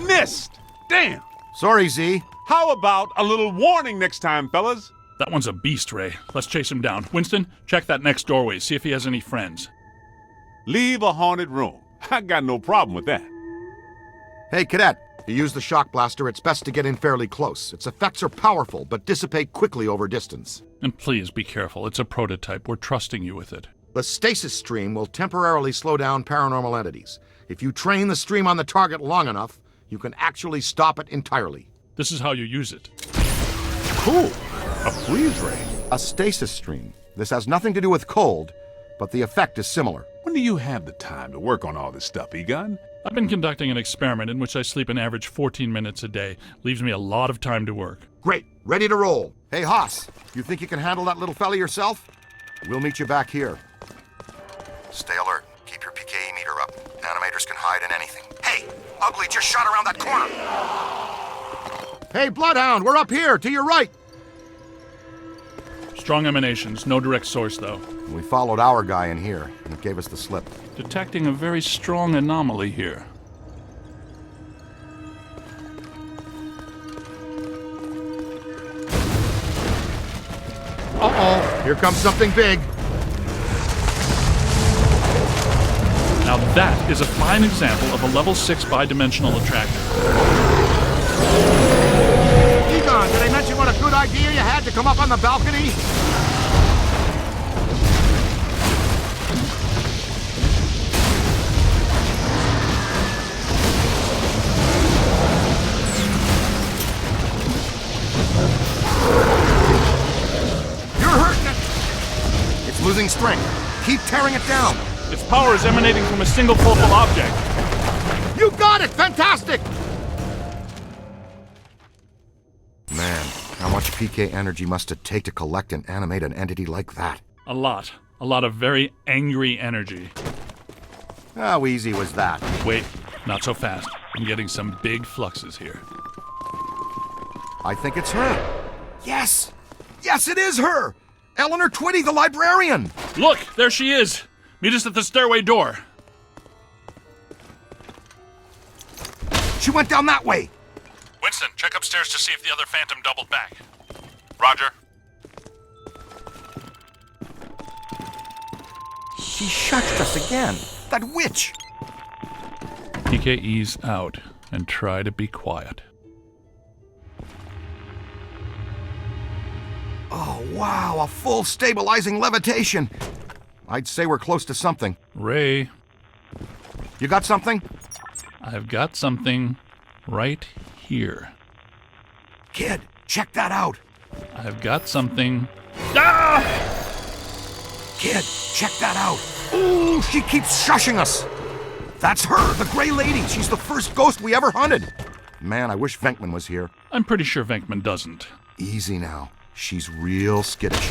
Missed! Damn! Sorry, Z. How about a little warning next time, fellas? That one's a beast, Ray. Let's chase him down. Winston, check that next doorway, see if he has any friends. Leave a haunted room. I got no problem with that. Hey, Cadet, you use the shock blaster, it's best to get in fairly close. Its effects are powerful, but dissipate quickly over distance. And please be careful. It's a prototype. We're trusting you with it. The stasis stream will temporarily slow down paranormal entities. If you train the stream on the target long enough, you can actually stop it entirely. This is how you use it. Cool. A freeze ray. A stasis stream. This has nothing to do with cold, but the effect is similar. When do you have the time to work on all this stuff, Egon? I've been conducting an experiment in which I sleep an average 14 minutes a day. Leaves me a lot of time to work. Great. Ready to roll. Hey, Haas, you think you can handle that little fella yourself? We'll meet you back here. Stay alert. Keep your PKE meter up. Animators can hide in anything. Hey, Ugly just shot around that corner. Hey, Bloodhound, we're up here, to your right. Strong emanations, no direct source, though. We followed our guy in here, and it gave us the slip. Detecting a very strong anomaly here. Uh-oh, here comes something big. Now that is a fine example of a level 6 bidimensional attractor. Egon, did I mention what a good idea you had to come up on the balcony? You're hurting it! It's losing strength. Keep tearing it down. Its power is emanating from a single focal object. You got it! Fantastic! Man, how much PK energy must it take to collect and animate an entity like that? A lot. A lot of very angry energy. How easy was that? Wait, not so fast. I'm getting some big fluxes here. I think it's her. Yes! Yes, it is her! Eleanor Twitty, the librarian! Look, there she is! Meet us at the stairway door. She went down that way. Winston, check upstairs to see if the other Phantom doubled back. Roger. She shushed us again. That witch! PKE's out, and try to be quiet. Oh, wow, a full stabilizing levitation. I'd say we're close to something. Ray. You got something? I've got something right here. Kid, check that out. I've got something. Ah! Kid, check that out. Ooh, she keeps shushing us. That's her, the Gray Lady. She's the first ghost we ever hunted. Man, I wish Venkman was here. I'm pretty sure Venkman doesn't. Easy now. She's real skittish.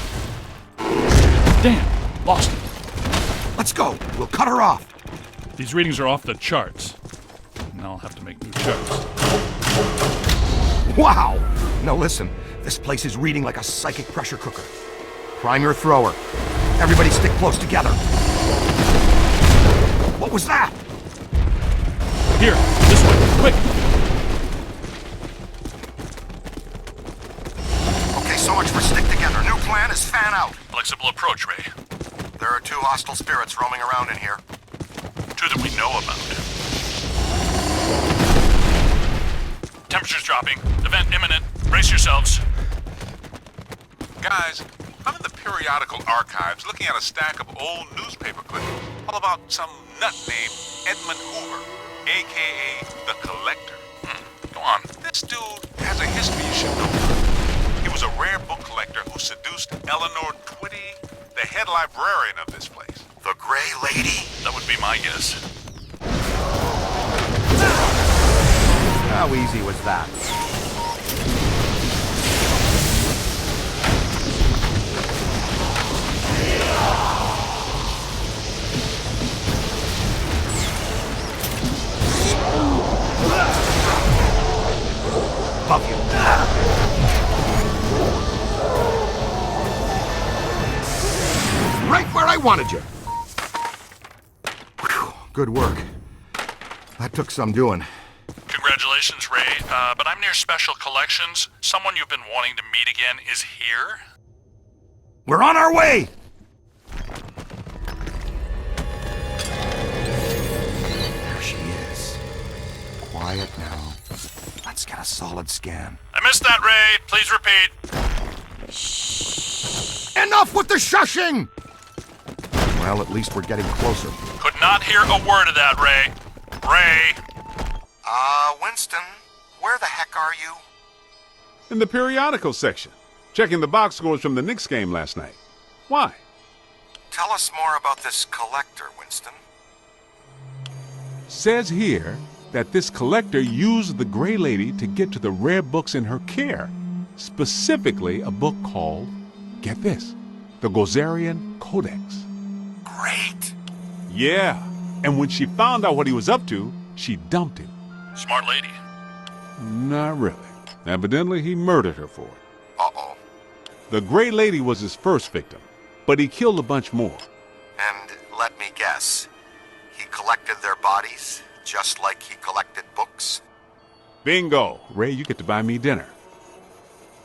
Damn, lost it. Let's go. We'll cut her off. These readings are off the charts. Now I'll have to make new charts. Wow! Now listen, this place is reading like a psychic pressure cooker. Prime your thrower. Everybody stick close together. What was that? Here, this way, quick! Okay, so much for stick together. New plan is fan out. Flexible approach, Ray. There are 2 hostile spirits roaming around in here. 2 that we know about. Temperature's dropping. Event imminent. Brace yourselves. Guys, I'm in the periodical archives looking at a stack of old newspaper clippings all about some nut named Edmund Hoover, a.k.a. the Collector. Go on. This dude has a history you should know. He was a rare book collector who seduced Eleanor Twitty, the head librarian of this place. The Gray Lady? That would be my guess. How easy was that? Above you. Right where I wanted you. Whew, good work. That took some doing. Congratulations, Ray. But I'm near Special Collections. Someone you've been wanting to meet again is here. We're on our way! There she is. Quiet now. Let's get a solid scan. I missed that, Ray. Please repeat. Enough with the shushing! Well, at least we're getting closer. Could not hear a word of that, Ray. Ray! Winston, where the heck are you? In the periodical section, checking the box scores from the Knicks game last night. Why? Tell us more about this collector, Winston. Says here that this collector used the Gray Lady to get to the rare books in her care. Specifically, a book called, get this, the Gozerian Codex. Great! Yeah, and when she found out what he was up to, she dumped him. Smart lady. Not really. Evidently, he murdered her for it. Uh-oh. The Gray Lady was his first victim, but he killed a bunch more. And let me guess, he collected their bodies, just like he collected books? Bingo! Ray, you get to buy me dinner.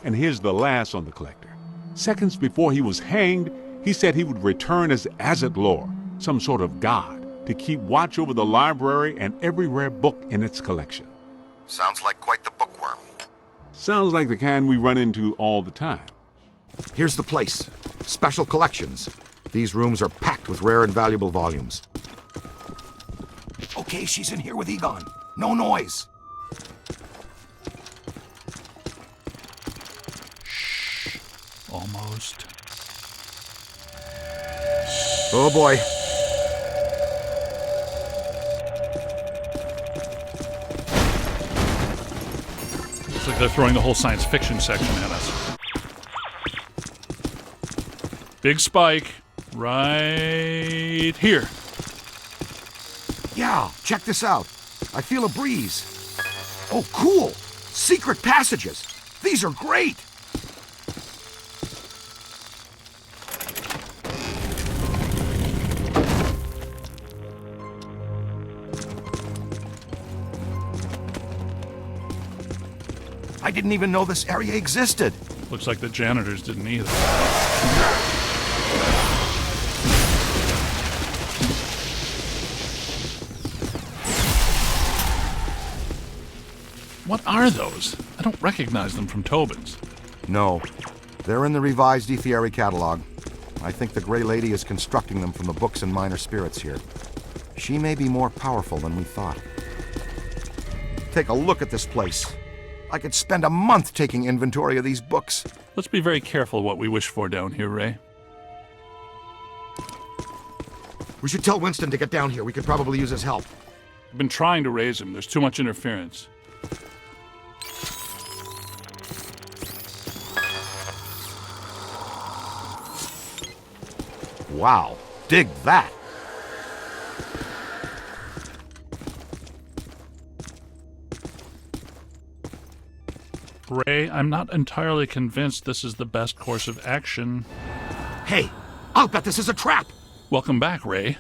And here's the last on the collector. Seconds before he was hanged, he said he would return as Azetlor, some sort of god, to keep watch over the library and every rare book in its collection. Sounds like quite the bookworm. Sounds like the kind we run into all the time. Here's the place. Special Collections. These rooms are packed with rare and valuable volumes. Okay, she's in here with Egon. No noise. Shh. Almost. Oh boy. Looks like they're throwing the whole science fiction section at us. Big spike right here. Yeah, check this out. I feel a breeze. Oh, cool. Secret passages. These are great. I didn't even know this area existed. Looks like the janitors didn't either. What are those? I don't recognize them from Tobin's. No, they're in the revised Ethieri catalog. I think the Gray Lady is constructing them from the books and minor spirits here. She may be more powerful than we thought. Take a look at this place. I could spend a month taking inventory of these books. Let's be very careful what we wish for down here, Ray. We should tell Winston to get down here. We could probably use his help. I've been trying to raise him. There's too much interference. Wow, dig that. Ray, I'm not entirely convinced this is the best course of action. Hey, I'll bet this is a trap. Welcome back, Ray.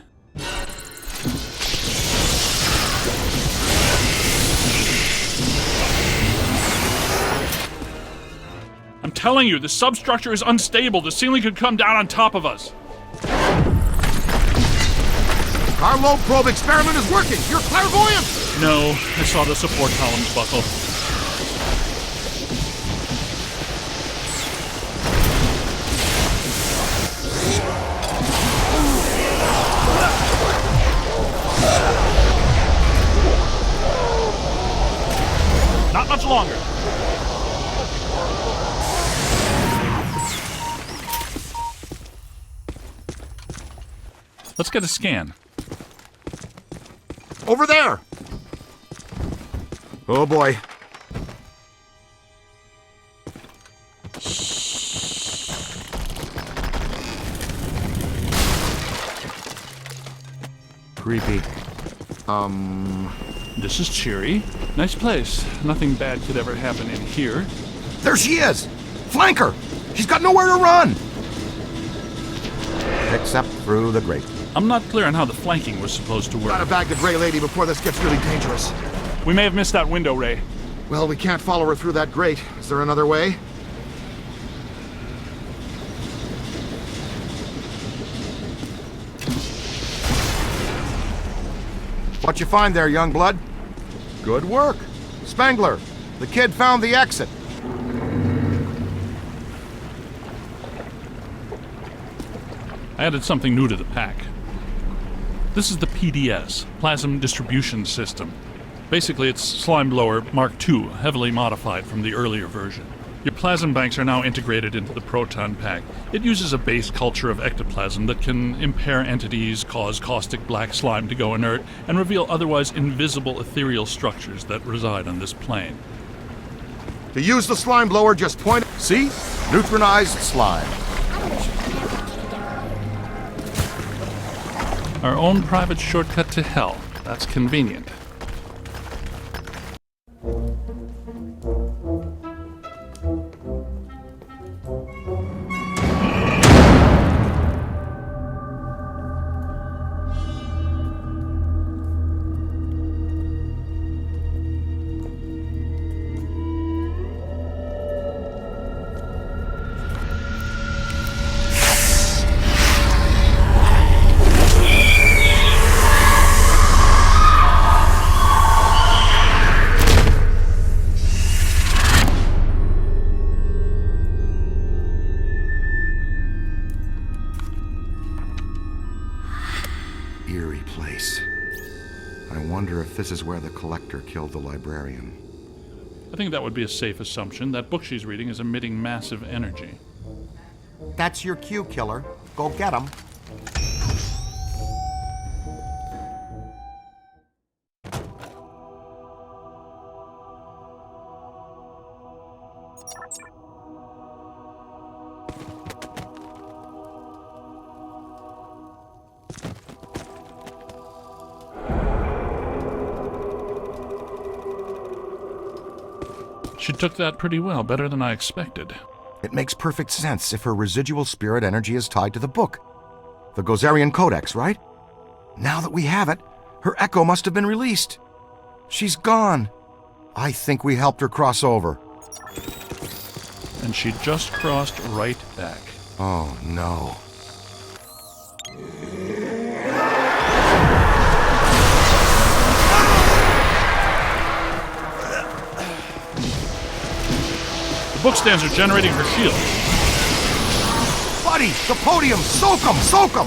I'm telling you, the substructure is unstable. The ceiling could come down on top of us. Our low probe experiment is working. You're clairvoyant. No, I saw the support columns buckle. Let's get a scan. Over there! Oh boy. Creepy. This is cheery. Nice place. Nothing bad could ever happen in here. There she is! Flank her! She's got nowhere to run! Except through the grate. I'm not clear on how the flanking was supposed to work. Gotta bag the Gray Lady before this gets really dangerous. We may have missed that window, Ray. Well, we can't follow her through that grate. Is there another way? What you find there, young blood? Good work. Spangler, the kid found the exit. I added something new to the pack. This is the PDS, Plasm Distribution System. Basically, it's Slime Blower Mark II, heavily modified from the earlier version. Your plasm banks are now integrated into the proton pack. It uses a base culture of ectoplasm that can impair entities, cause caustic black slime to go inert, and reveal otherwise invisible ethereal structures that reside on this plane. To use the slime blower, just point... See? Neutronized slime. Our own private shortcut to hell. That's convenient. This is where the collector killed the librarian. I think that would be a safe assumption. That book she's reading is emitting massive energy. That's your cue, killer. Go get him. She took that pretty well, better than I expected. It makes perfect sense if her residual spirit energy is tied to the book. The Gozerian Codex, right? Now that we have it, her echo must have been released. She's gone. I think we helped her cross over. And she just crossed right back. Oh, no. The book stands are generating her shield. Buddy, the podium! Soak 'em! Soak 'em!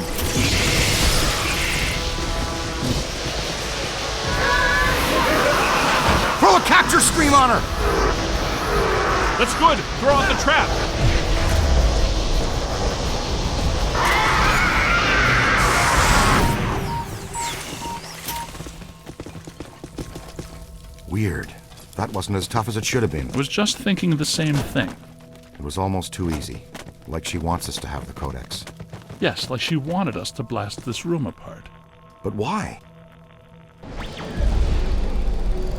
Throw a capture scream on her! That's good! Throw out the trap! Weird. That wasn't as tough as it should have been. I was just thinking the same thing. It was almost too easy. Like she wants us to have the Codex. Yes, like she wanted us to blast this room apart. But why?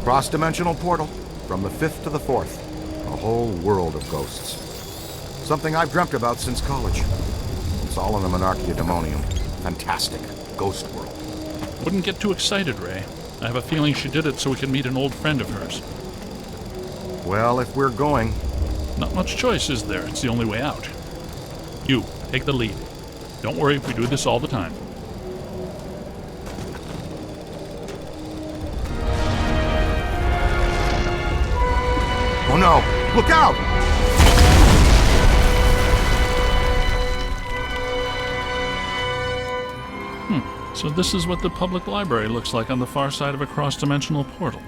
Cross-dimensional portal. From the 5th to the 4th. A whole world of ghosts. Something I've dreamt about since college. It's all in the Monarchia Demonium. Fantastic. Ghost world. Wouldn't get too excited, Ray. I have a feeling she did it so we can meet an old friend of hers. Well, if we're going... Not much choice, is there? It's the only way out. You, take the lead. Don't worry, we do this all the time. Oh no! Look out! So this is what the public library looks like on the far side of a cross-dimensional portal.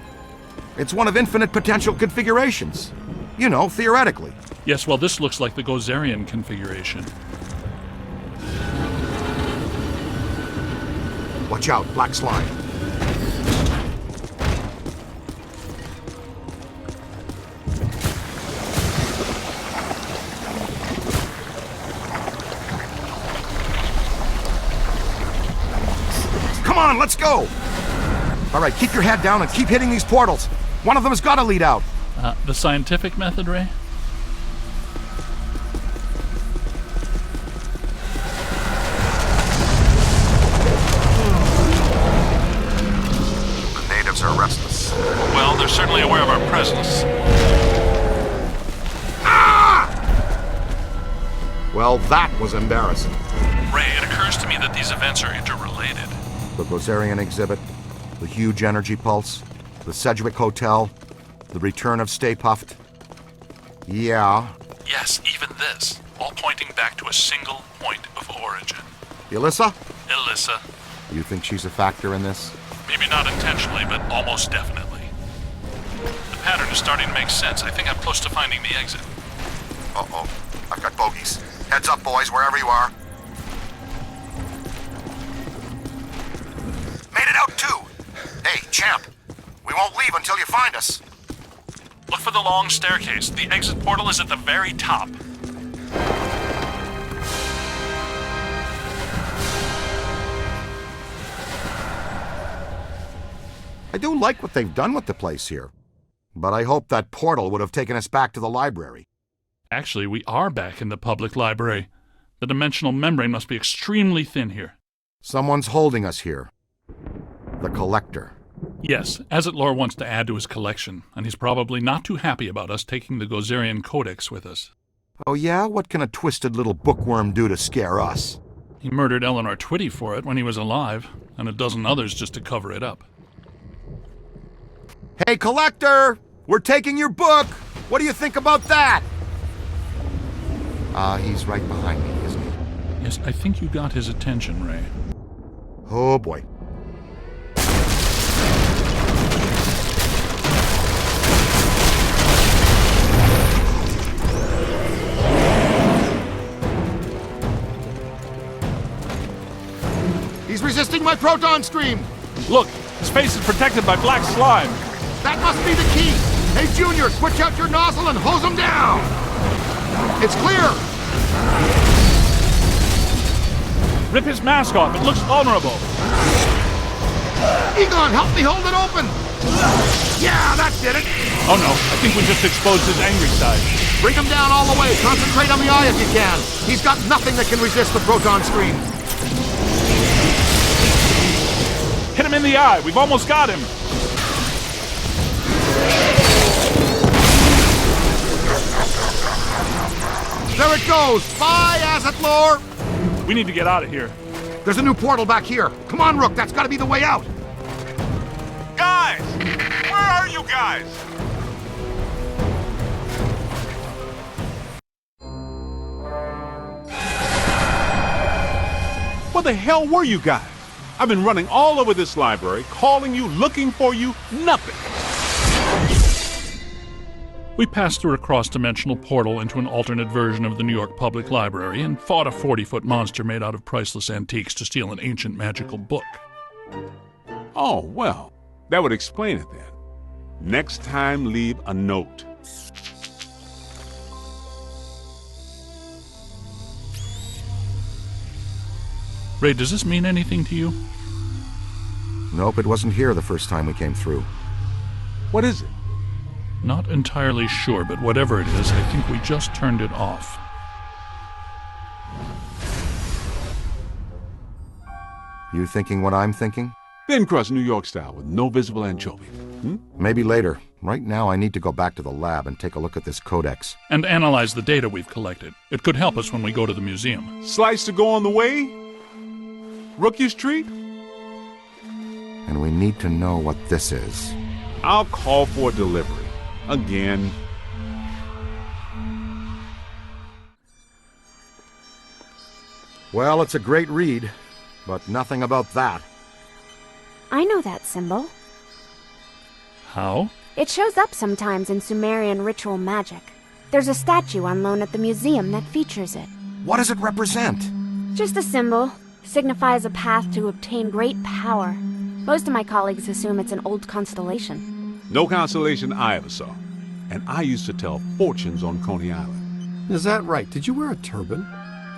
It's one of infinite potential configurations. You know, theoretically. Yes, well, this looks like the Gozerian configuration. Watch out, black slime. Come on, let's go! All right, keep your head down and keep hitting these portals. One of them has got to lead out. The scientific method, Ray? The natives are restless. Well, they're certainly aware of our presence. Ah! Well, that was embarrassing. Ray, it occurs to me that these events are interrelated. The Gozerian exhibit, the huge energy pulse, the Sedgewick Hotel, the return of Stay Puft. Yeah. Yes, even this. All pointing back to a single point of origin. Alyssa? Alyssa. You think she's a factor in this? Maybe not intentionally, but almost definitely. The pattern is starting to make sense. I think I'm close to finding the exit. Uh-oh. I've got bogeys. Heads up, boys, wherever you are. Made it out, too. Hey, champ. We won't leave until you find us. Look for the long staircase. The exit portal is at the very top. I do like what they've done with the place here. But I hope that portal would have taken us back to the library. Actually, we are back in the public library. The dimensional membrane must be extremely thin here. Someone's holding us here. The collector. Yes, Azetlor wants to add to his collection, and he's probably not too happy about us taking the Gozerian Codex with us. Oh yeah? What can a twisted little bookworm do to scare us? He murdered Eleanor Twitty for it when he was alive, and a dozen others just to cover it up. Hey, collector! We're taking your book! What do you think about that? He's right behind me, isn't he? Yes, I think you got his attention, Ray. Oh boy. He's resisting my proton stream! Look, his face is protected by black slime. That must be the key! Hey, Junior, switch out your nozzle and hose him down! It's clear! Rip his mask off, it looks vulnerable. Egon, help me hold it open! Yeah, that did it! Oh no, I think we just exposed his angry side. Bring him down all the way. Concentrate on the eye if you can. He's got nothing that can resist the proton stream. Hit him in the eye. We've almost got him. There it goes. Bye, Azetlor. We need to get out of here. There's a new portal back here. Come on, Rook. That's got to be the way out. Guys! Where are you guys? Where the hell were you guys? I've been running all over this library, calling you, looking for you, nothing. We passed through a cross-dimensional portal into an alternate version of the New York Public Library and fought a 40-foot monster made out of priceless antiques to steal an ancient magical book. Oh, well, that would explain it then. Next time, leave a note. Ray, does this mean anything to you? Nope, it wasn't here the first time we came through. What is it? Not entirely sure, but whatever it is, I think we just turned it off. You thinking what I'm thinking? Thin crust New York style with no visible anchovy. Maybe later. Right now I need to go back to the lab and take a look at this codex. And analyze the data we've collected. It could help us when we go to the museum. Slice to go on the way? Rookie's treat? And we need to know what this is. I'll call for delivery. Again. Well, it's a great read, but nothing about that. I know that symbol. How? It shows up sometimes in Sumerian ritual magic. There's a statue on loan at the museum that features it. What does it represent? Just a symbol. Signifies a path to obtain great power. Most of my colleagues assume it's an old constellation. No constellation I ever saw. And I used to tell fortunes on Coney Island. Is that right? Did you wear a turban?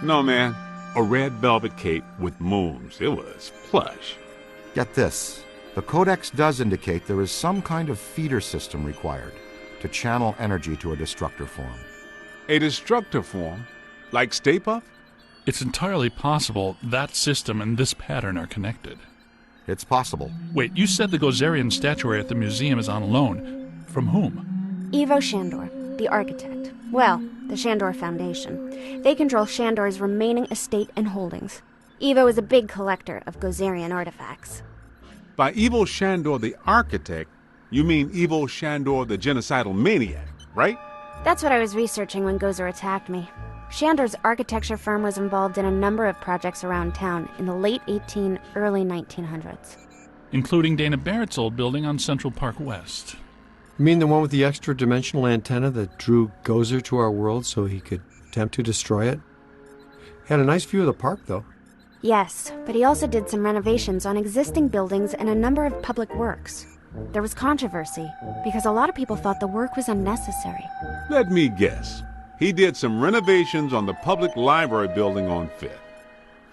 No, man. A red velvet cape with moons. It was plush. Get this. The codex does indicate there is some kind of feeder system required to channel energy to a destructor form. A destructor form? Like Stay Puft? It's entirely possible that system and this pattern are connected. It's possible. Wait, you said the Gozerian statuary at the museum is on loan. From whom? Ivo Shandor, the architect. Well, the Shandor Foundation. They control Shandor's remaining estate and holdings. Ivo is a big collector of Gozerian artifacts. By Ivo Shandor the architect, you mean Ivo Shandor the genocidal maniac, right? That's what I was researching when Gozer attacked me. Shandor's architecture firm was involved in a number of projects around town in the late early 1900s. Including Dana Barrett's old building on Central Park West. You mean the one with the extra-dimensional antenna that drew Gozer to our world so he could attempt to destroy it? Had a nice view of the park, though. Yes, but he also did some renovations on existing buildings and a number of public works. There was controversy, because a lot of people thought the work was unnecessary. Let me guess. He did some renovations on the public library building on Fifth.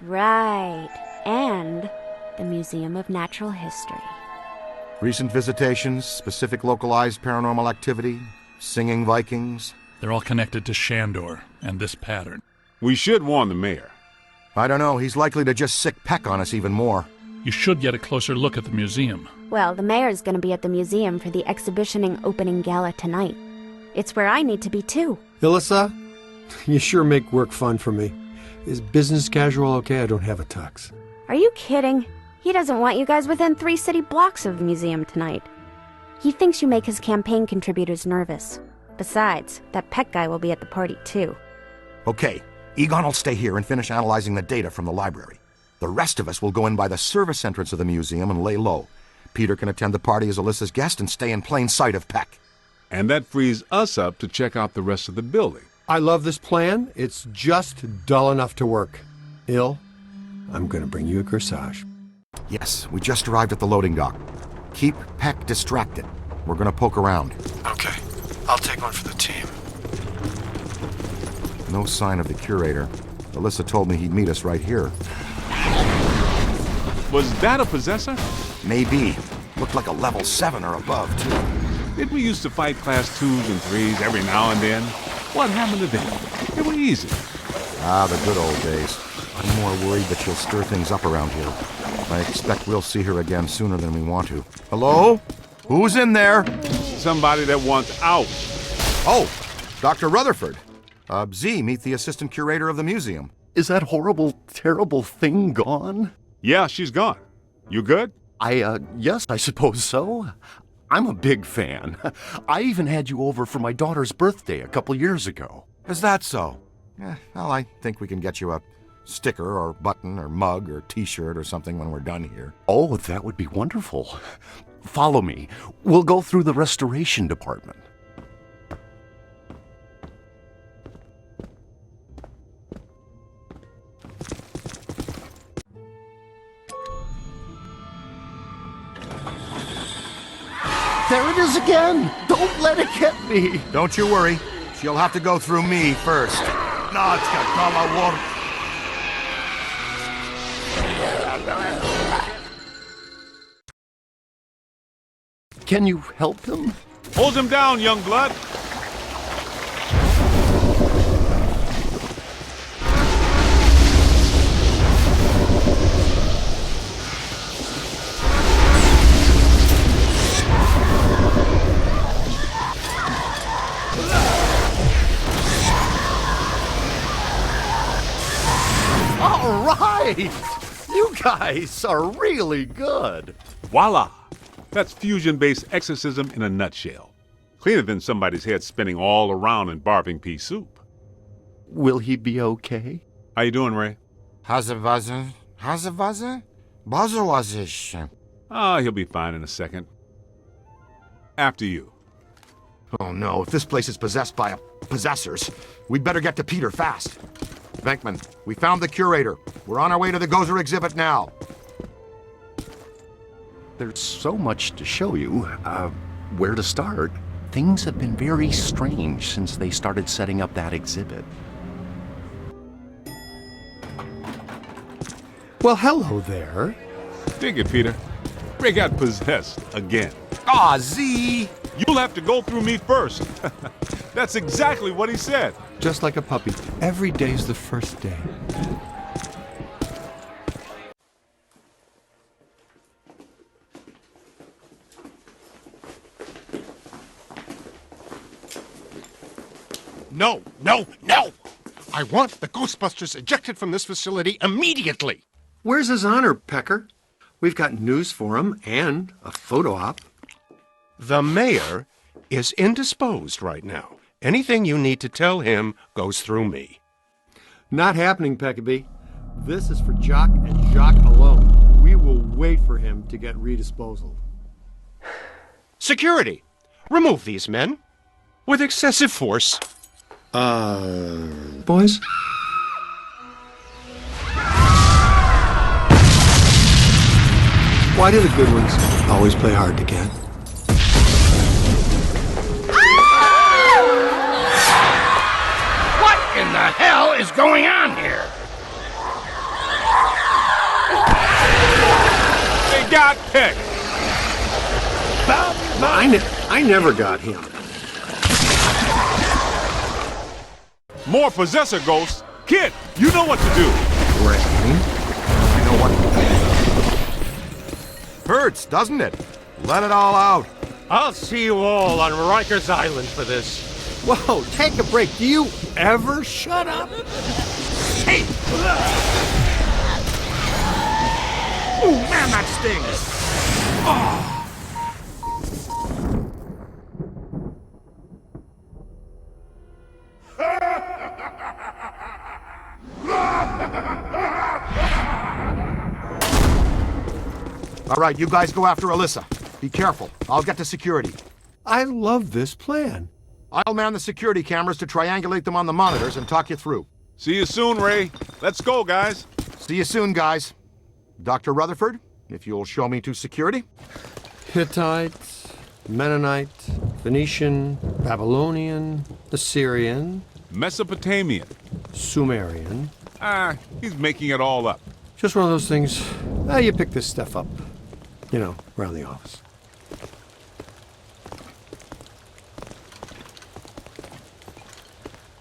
Right. And the Museum of Natural History. Recent visitations, specific localized paranormal activity, singing Vikings. They're all connected to Shandor and this pattern. We should warn the mayor. I don't know. He's likely to just sick peck on us even more. You should get a closer look at the museum. Well, the mayor's going to be at the museum for the exhibitioning opening gala tonight. It's where I need to be, too. Ilissa, you sure make work fun for me. Is business casual okay? I don't have a tux. Are you kidding? He doesn't want you guys within 3 city blocks of the museum tonight. He thinks you make his campaign contributors nervous. Besides, that Peck guy will be at the party, too. Okay, Egon will stay here and finish analyzing the data from the library. The rest of us will go in by the service entrance of the museum and lay low. Peter can attend the party as Alyssa's guest and stay in plain sight of Peck. And that frees us up to check out the rest of the building. I love this plan. It's just dull enough to work. Il, I'm going to bring you a corsage. Yes, we just arrived at the loading dock. Keep Peck distracted. We're going to poke around. Okay. I'll take one for the team. No sign of the curator. Alyssa told me he'd meet us right here. Was that a possessor? Maybe. Looked like a level 7 or above, too. Did we used to fight class 2s and 3s every now and then? What happened to them? They were easy. Ah, the good old days. I'm more worried that she'll stir things up around here. I expect we'll see her again sooner than we want to. Hello? Who's in there? Somebody that wants out. Oh, Dr. Rutherford. Z, meet the assistant curator of the museum. Is that horrible, terrible thing gone? Yeah, she's gone. You good? Yes, I suppose so. I'm a big fan. I even had you over for my daughter's birthday a couple years ago. Is that so? Well, I think we can get you a sticker or button or mug or t-shirt or something when we're done here. Oh, that would be wonderful. Follow me. We'll go through the restoration department. There it is again! Don't let it get me! Don't you worry. She'll have to go through me first. Can you help him? Hold him down, young blood. All right! You guys are really good. Voila! That's fusion-based exorcism in a nutshell. Cleaner than somebody's head spinning all around in barfing pea soup. Will he be okay? How you doing, Ray? Hazawaza? Bazawazish. Ah, he'll be fine in a second. After you. Oh no, if this place is possessed by possessors, we'd better get to Peter fast. Venkman, we found the curator. We're on our way to the Gozer exhibit now. There's so much to show you. Where to start? Things have been very strange since they started setting up that exhibit. Well, hello there. Dig it, Peter. Ray got possessed again. Aw, Z! You'll have to go through me first. That's exactly what he said. Just like a puppy. Every day's the first day. No, no, no! I want the Ghostbusters ejected from this facility immediately! Where's his honor, Pecker? We've got news for him and a photo op. The mayor is indisposed right now. Anything you need to tell him goes through me. Not happening, Peckaby. This is for Jock and Jock alone. We will wait for him to get redisposal. Security! Remove these men. With excessive force. Boys? Why do the good ones always play hard to get? What in the hell is going on here? They got picked. I never got him. More possessor ghosts. Kid, you know what to do. Ray, you know what? Hurts, doesn't it? Let it all out. I'll see you all on Rikers Island for this. Whoa, take a break. Do you ever shut up? Hey! Oh, man, that stings! Oh. All right, you guys go after Alyssa. Be careful. I'll get to security. I love this plan. I'll man the security cameras to triangulate them on the monitors and talk you through. See you soon, Ray. Let's go, guys. See you soon, guys. Dr. Rutherford, if you'll show me to security. Hittite, Mennonite, Phoenician, Babylonian, Assyrian, Mesopotamian, Sumerian. He's making it all up. Just one of those things. You pick this stuff up, you know, around the office.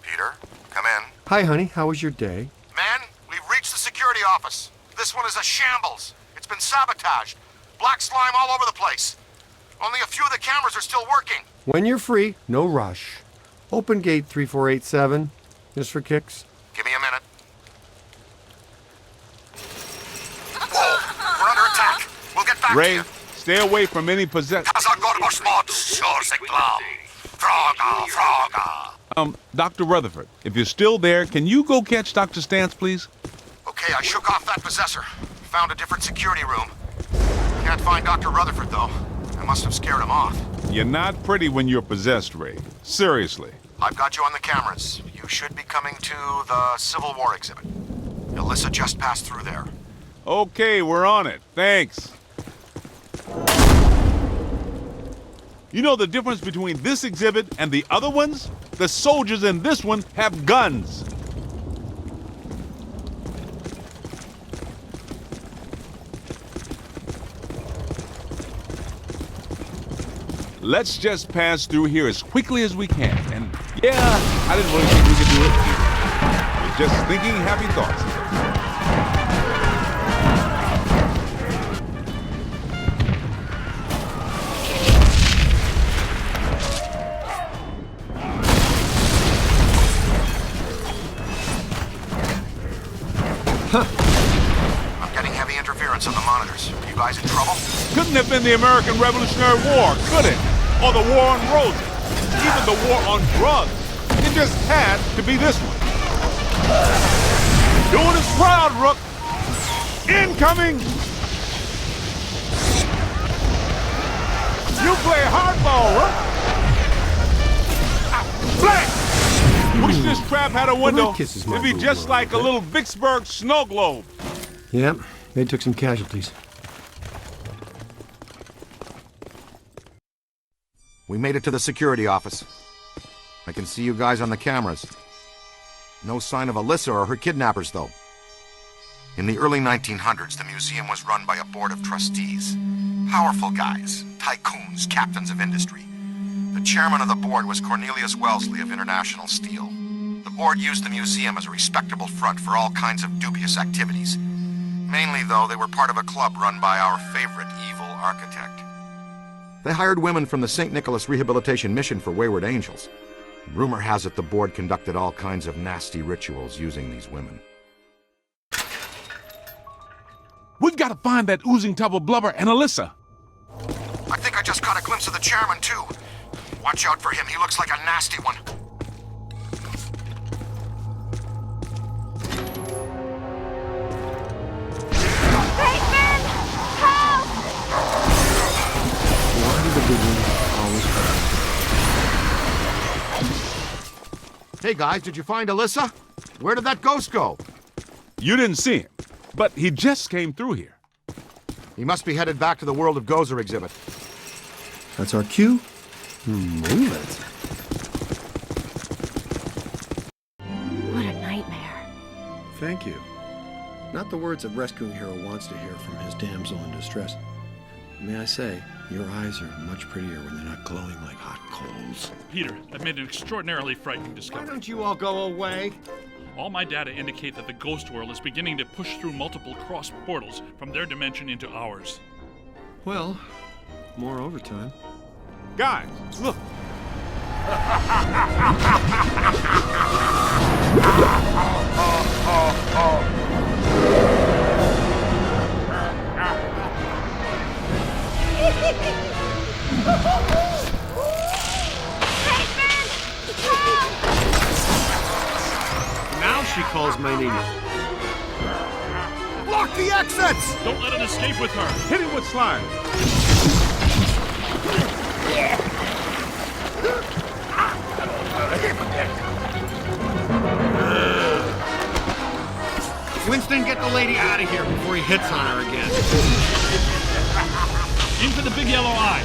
Peter, come in. Hi, honey. How was your day? Man, we've reached the security office. This one is a shambles. It's been sabotaged. Black slime all over the place. Only a few of the cameras are still working. When you're free, no rush. Open gate 3487, just for kicks. Give me a minute. Whoa, we're under attack. We'll get back to Ray, you. stay away from any Dr. Rutherford, if you're still there, can you go catch Dr. Stantz, please? Okay, I shook off that possessor. Found a different security room. Can't find Dr. Rutherford, though. I must have scared him off. You're not pretty when you're possessed, Ray. Seriously. I've got you on the cameras. You should be coming to the Civil War exhibit. Alyssa just passed through there. Okay, we're on it. Thanks. You know the difference between this exhibit and the other ones? The soldiers in this one have guns. Let's just pass through here as quickly as we can. And yeah, I didn't really think we could do it either. We're just thinking happy thoughts. I'm getting heavy interference on the monitors. Are you guys in trouble? Couldn't have been the American Revolutionary War, could it? Or the War on Roses. Even the War on Drugs. It just had to be this one. Doing us proud, Rook. Incoming! You play hardball, Rook. Blank! Wish this trap had a window. It'd be just like a little Vicksburg snow globe. Yep, they took some casualties. We made it to the security office. I can see you guys on the cameras. No sign of Alyssa or her kidnappers, though. In the early 1900s, the museum was run by a board of trustees. Powerful guys, tycoons, captains of industry. The chairman of the board was Cornelius Wellesley of International Steel. The board used the museum as a respectable front for all kinds of dubious activities. Mainly, though, they were part of a club run by our favorite evil architect. They hired women from the St. Nicholas Rehabilitation Mission for Wayward Angels. Rumor has it the board conducted all kinds of nasty rituals using these women. We've got to find that oozing tub of blubber and Alyssa. I think I just caught a glimpse of the chairman, too. Watch out for him. He looks like a nasty one. Bateman! Help! Why do the big ones always hurt? Hey, guys, did you find Alyssa? Where did that ghost go? You didn't see him, but he just came through here. He must be headed back to the World of Gozer exhibit. That's our cue. Move it. What a nightmare. Thank you. Not the words a rescuing hero wants to hear from his damsel in distress. May I say, your eyes are much prettier when they're not glowing like hot coals. Peter, I've made an extraordinarily frightening discovery. Why don't you all go away? All my data indicate that the ghost world is beginning to push through multiple cross portals from their dimension into ours. Well, more overtime. Guys, look. Now she calls my name. Block the exits! Don't let it escape with her. Hit him with slime. Winston, get the lady out of here before he hits on her again. In for the big yellow eye.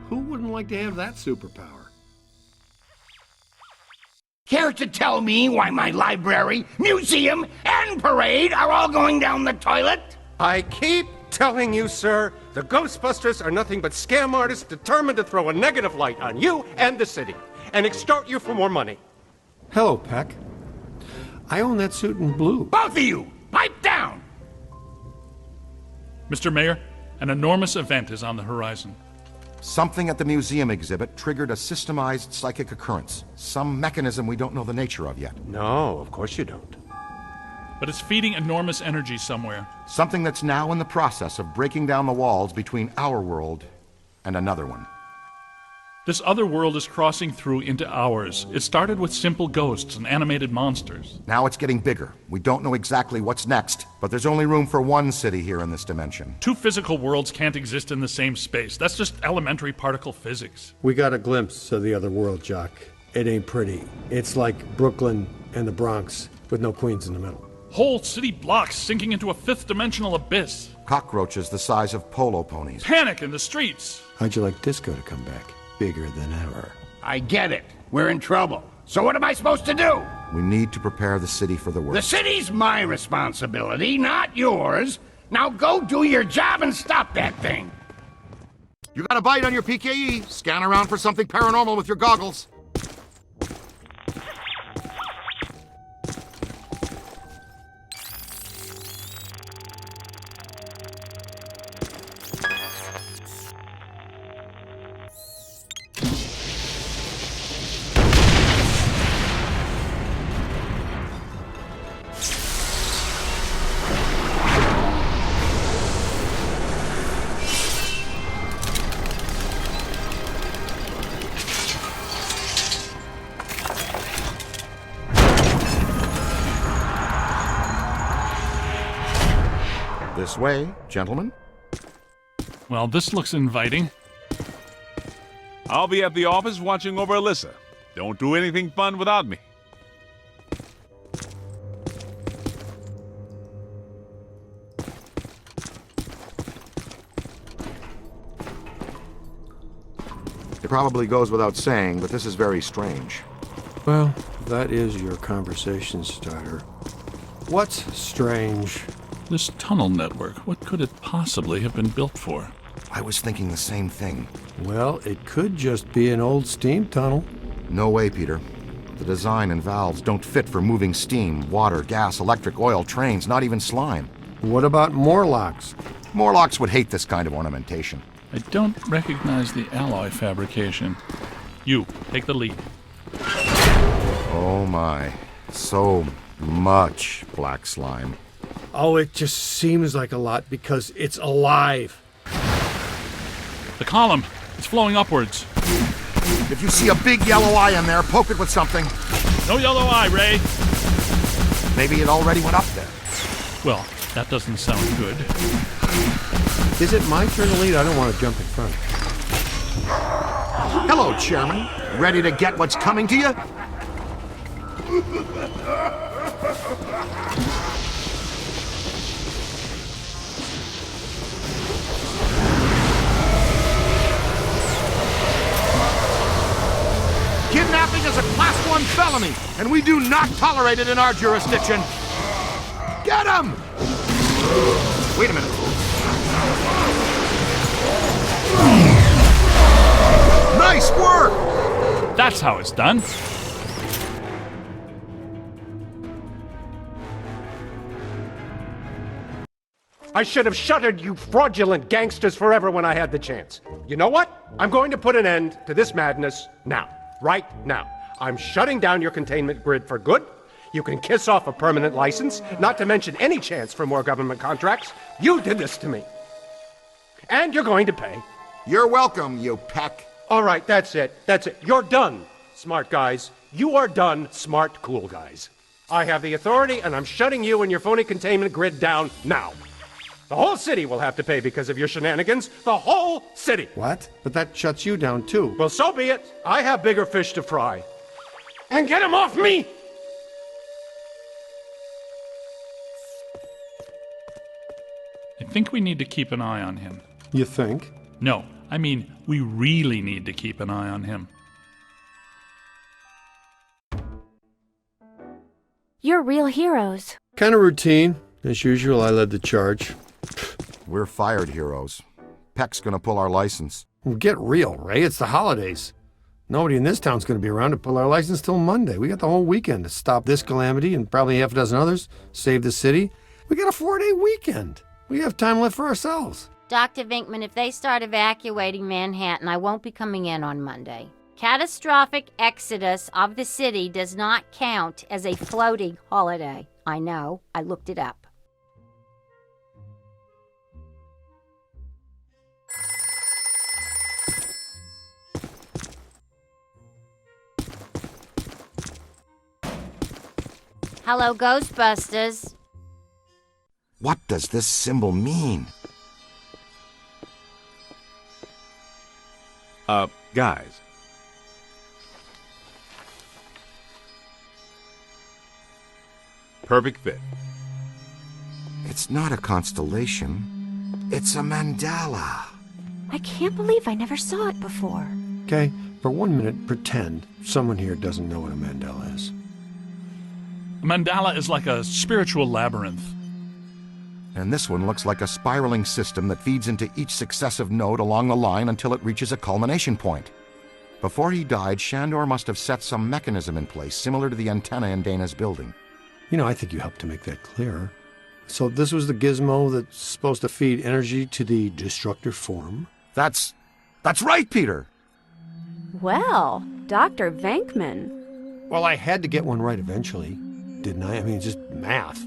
Who wouldn't like to have that superpower? Care to tell me why my library, museum, and parade are all going down the toilet? I keep telling you, sir, the Ghostbusters are nothing but scam artists determined to throw a negative light on you and the city, and extort you for more money. Hello, Peck. I own that suit in blue. Both of you, pipe down! Mr. Mayor, an enormous event is on the horizon. Something at the museum exhibit triggered a systemized psychic occurrence. Some mechanism we don't know the nature of yet. No, of course you don't. But it's feeding enormous energy somewhere. Something that's now in the process of breaking down the walls between our world and another one. This other world is crossing through into ours. It started with simple ghosts and animated monsters. Now it's getting bigger. We don't know exactly what's next, but there's only room for one city here in this dimension. Two physical worlds can't exist in the same space. That's just elementary particle physics. We got a glimpse of the other world, Jock. It ain't pretty. It's like Brooklyn and the Bronx, with no Queens in the middle. Whole city blocks sinking into a fifth-dimensional abyss. Cockroaches the size of polo ponies. Panic in the streets. How'd you like disco to come back? Bigger than ever. I get it. We're in trouble. So what am I supposed to do? We need to prepare the city for the worst. The city's my responsibility, not yours. Now go do your job and stop that thing. You got a bite on your PKE. Scan around for something paranormal with your goggles. This way, gentlemen. Well, this looks inviting. I'll be at the office watching over Alyssa. Don't do anything fun without me. It probably goes without saying, but this is very strange. Well, that is your conversation starter. What's strange? This tunnel network, what could it possibly have been built for? I was thinking the same thing. Well, it could just be an old steam tunnel. No way, Peter. The design and valves don't fit for moving steam, water, gas, electric, oil, trains, not even slime. What about Morlocks? Morlocks would hate this kind of ornamentation. I don't recognize the alloy fabrication. You, take the lead. Oh my. So much black slime. Oh, it just seems like a lot because it's alive. The column, it's flowing upwards. If you see a big yellow eye in there, poke it with something. No yellow eye, Ray. Maybe it already went up there. Well, that doesn't sound good. Is it my turn to lead? I don't want to jump in front. Hello, Chairman. Ready to get what's coming to you? Kidnapping is a Class 1 felony, and we do not tolerate it in our jurisdiction. Get him! Wait a minute. Nice work! That's how it's done. I should have shuttered you fraudulent gangsters forever when I had the chance. You know what? I'm going to put an end to this madness now. Right now. I'm shutting down your containment grid for good. You can kiss off a permanent license, not to mention any chance for more government contracts. You did this to me. And you're going to pay. You're welcome, you peck. All right, that's it. That's it. You're done, smart guys. You are done, smart, cool guys. I have the authority, and I'm shutting you and your phony containment grid down now. The whole city will have to pay because of your shenanigans. The whole city. What? But that shuts you down, too. Well, so be it. I have bigger fish to fry. And get him off me! I think we need to keep an eye on him. You think? No, I mean, we really need to keep an eye on him. You're real heroes. Kind of routine. As usual, I led the charge. We're fired heroes. Peck's gonna pull our license. Well, get real, Ray. It's the holidays. Nobody in this town's gonna be around to pull our license till Monday. We got the whole weekend to stop this calamity and probably half a dozen others, save the city. We got a 4-day weekend. We have time left for ourselves. Dr. Vinkman, if they start evacuating Manhattan, I won't be coming in on Monday. Catastrophic exodus of the city does not count as a floating holiday. I know. I looked it up. Hello, Ghostbusters. What does this symbol mean? Guys. Perfect fit. It's not a constellation. It's a mandala. I can't believe I never saw it before. Okay, for 1 minute, pretend someone here doesn't know what a mandala is. A mandala is like a spiritual labyrinth. And this one looks like a spiraling system that feeds into each successive node along the line until it reaches a culmination point. Before he died, Shandor must have set some mechanism in place similar to the antenna in Dana's building. You know, I think you helped to make that clearer. So this was the gizmo that's supposed to feed energy to the destructor form? That's right, Peter! Well, Dr. Venkman. Well, I had to get one right eventually, didn't I? I mean, just math.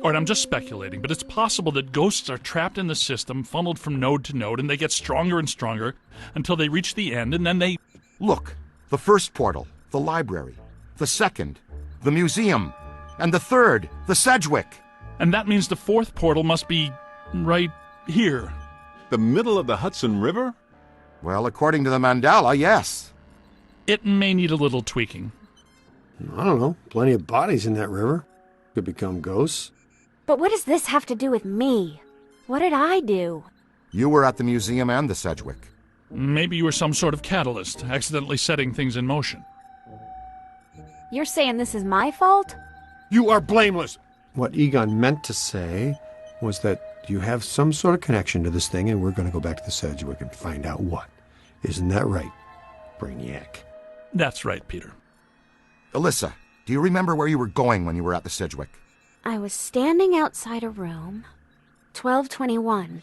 All right, I'm just speculating, but it's possible that ghosts are trapped in the system, funneled from node to node, and they get stronger and stronger until they reach the end, and then they... Look, the first portal, the library. The second, the museum. And the third, the Sedgewick. And that means the fourth portal must be right here. The middle of the Hudson River? Well, according to the mandala, yes. It may need a little tweaking. I don't know. Plenty of bodies in that river. Could become ghosts. But what does this have to do with me? What did I do? You were at the museum and the Sedgewick. Maybe you were some sort of catalyst, accidentally setting things in motion. You're saying this is my fault? You are blameless. What Egon meant to say was that you have some sort of connection to this thing, and we're going to go back to the Sedgewick and find out what. Isn't that right, Brainiac? That's right, Peter. Alyssa, do you remember where you were going when you were at the Sedgewick? I was standing outside a room, 1221.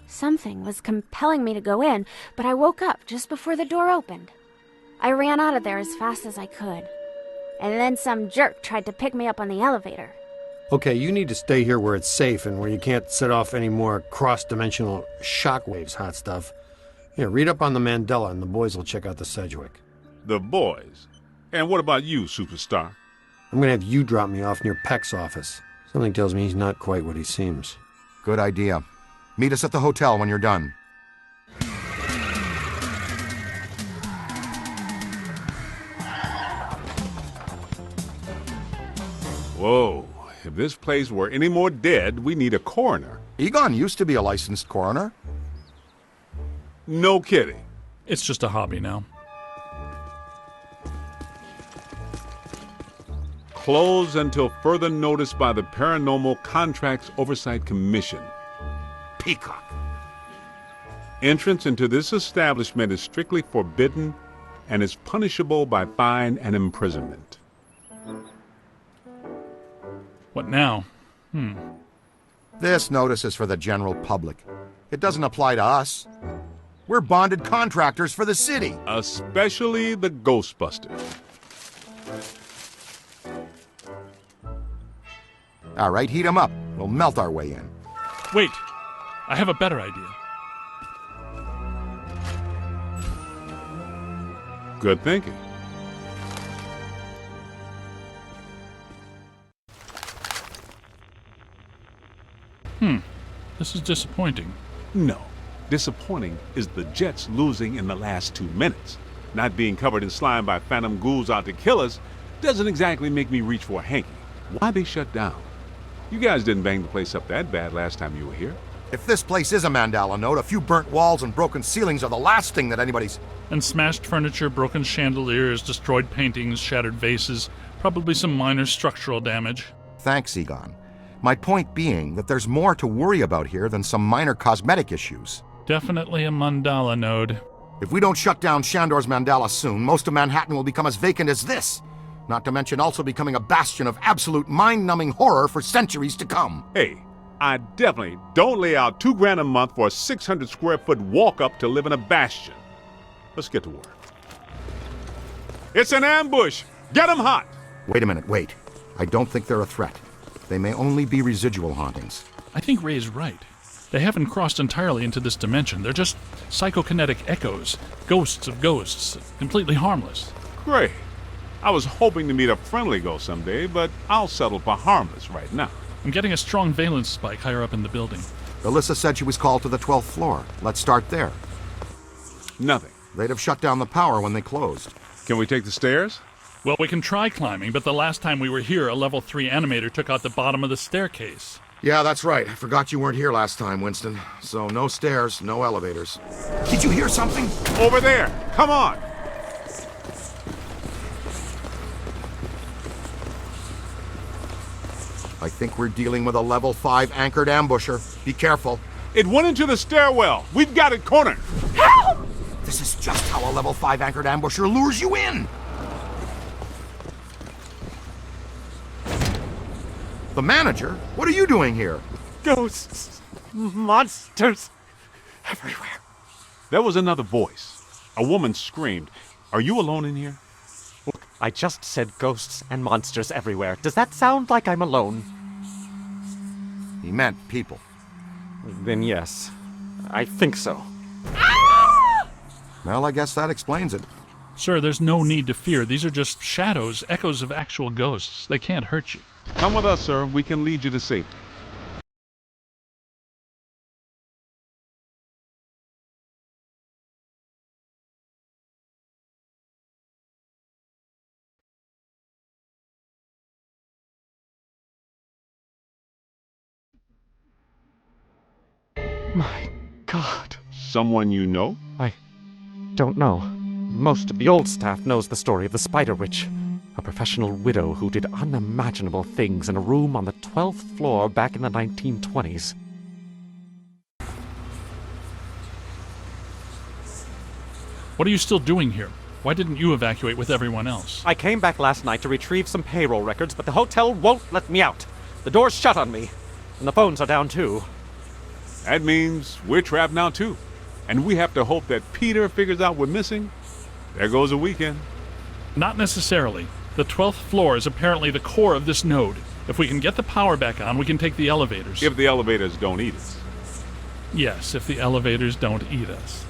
Something was compelling me to go in, but I woke up just before the door opened. I ran out of there as fast as I could. And then some jerk tried to pick me up on the elevator. Okay, you need to stay here where it's safe and where you can't set off any more cross-dimensional shockwaves, hot stuff. Here, read up on the Mandela and the boys will check out the Sedgewick. The boys? And what about you, superstar? I'm going to have you drop me off near Peck's office. Something tells me he's not quite what he seems. Good idea. Meet us at the hotel when you're done. Whoa. If this place were any more dead, we need a coroner. Egon used to be a licensed coroner. No kidding. It's just a hobby now. Closed until further notice by the Paranormal Contracts Oversight Commission. Peacock. Entrance into this establishment is strictly forbidden and is punishable by fine and imprisonment. What now? This notice is for the general public. It doesn't apply to us. We're bonded contractors for the city. Especially the Ghostbusters. All right, heat 'em up. We'll melt our way in. Wait, I have a better idea. Good thinking. This is disappointing. No. Disappointing is the Jets losing in the last 2 minutes. Not being covered in slime by phantom ghouls out to kill us doesn't exactly make me reach for a hanky. Why they shut down? You guys didn't bang the place up that bad last time you were here. If this place is a mandala node, a few burnt walls and broken ceilings are the last thing that anybody's... And smashed furniture, broken chandeliers, destroyed paintings, shattered vases, probably some minor structural damage. Thanks, Egon. My point being that there's more to worry about here than some minor cosmetic issues. Definitely a mandala node. If we don't shut down Shandor's mandala soon, most of Manhattan will become as vacant as this. Not to mention also becoming a bastion of absolute mind-numbing horror for centuries to come. Hey, I definitely don't lay out $2,000 a month for a 600 square foot walk-up to live in a bastion. Let's get to work. It's an ambush! Get 'em hot! Wait a minute, wait. I don't think they're a threat. They may only be residual hauntings. I think Ray's right. They haven't crossed entirely into this dimension. They're just psychokinetic echoes, ghosts of ghosts, completely harmless. Great. I was hoping to meet a friendly ghost someday, but I'll settle for harmless right now. I'm getting a strong valence spike higher up in the building. Alyssa said she was called to the 12th floor. Let's start there. Nothing. They'd have shut down the power when they closed. Can we take the stairs? Well, we can try climbing, but the last time we were here, a level 3 animator took out the bottom of the staircase. Yeah, that's right. I forgot you weren't here last time, Winston. So no stairs, no elevators. Did you hear something? Over there! Come on! I think we're dealing with a level 5 anchored ambusher. Be careful. It went into the stairwell. We've got it cornered. Help! This is just how a level 5 anchored ambusher lures you in. The manager? What are you doing here? Ghosts, monsters, everywhere. There was another voice. A woman screamed. Are you alone in here? Look, I just said ghosts and monsters everywhere. Does that sound like I'm alone? He meant people. Then yes, I think so. Well, I guess that explains it. Sir, there's no need to fear. These are just shadows, echoes of actual ghosts. They can't hurt you. Come with us, sir. We can lead you to safety. My God. Someone you know? I don't know. Most of the old staff knows the story of the Spider Witch, a professional widow who did unimaginable things in a room on the 12th floor back in the 1920s. What are you still doing here? Why didn't you evacuate with everyone else? I came back last night to retrieve some payroll records, but the hotel won't let me out. The door's shut on me, and the phones are down too. That means we're trapped now too. And we have to hope that Peter figures out we're missing. There goes a weekend. Not necessarily. The 12th floor is apparently the core of this node. If we can get the power back on, we can take the elevators. If the elevators don't eat us. Yes, if the elevators don't eat us.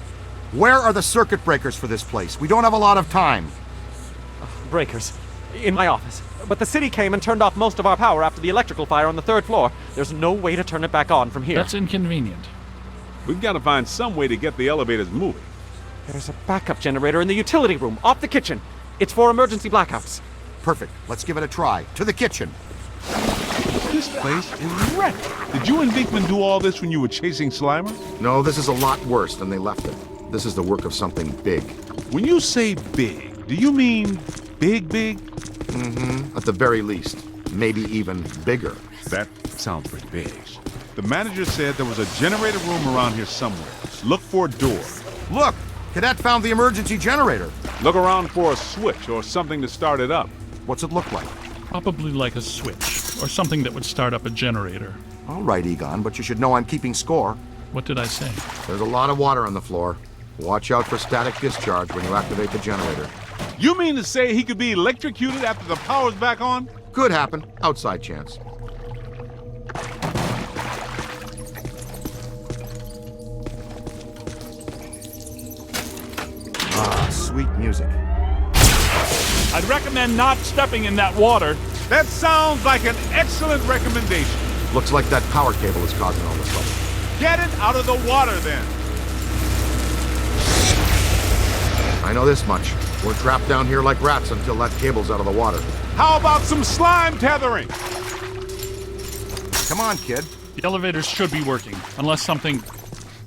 Where are the circuit breakers for this place? We don't have a lot of time. Breakers. In my office. But the city came and turned off most of our power after the electrical fire on the 3rd floor. There's no way to turn it back on from here. That's inconvenient. We've got to find some way to get the elevators moving. There's a backup generator in the utility room, off the kitchen. It's for emergency blackouts. Perfect. Let's give it a try. To the kitchen. This place is wrecked. Did you and Vinkman do all this when you were chasing Slimer? No, this is a lot worse than they left it. This is the work of something big. When you say big, do you mean big, big? Mm-hmm. At the very least. Maybe even bigger. That sounds pretty big. The manager said there was a generator room around here somewhere. Look for a door. Look! Cadet found the emergency generator. Look around for a switch or something to start it up. What's it look like? Probably like a switch, or something that would start up a generator. All right, Egon, but you should know I'm keeping score. What did I say? There's a lot of water on the floor. Watch out for static discharge when you activate the generator. You mean to say he could be electrocuted after the power's back on? Could happen. Outside chance. Ah, sweet music. I'd recommend not stepping in that water. That sounds like an excellent recommendation. Looks like that power cable is causing all this trouble. Get it out of the water then. I know this much. We're trapped down here like rats until that cable's out of the water. How about some slime tethering? Come on, kid. The elevators should be working, unless something...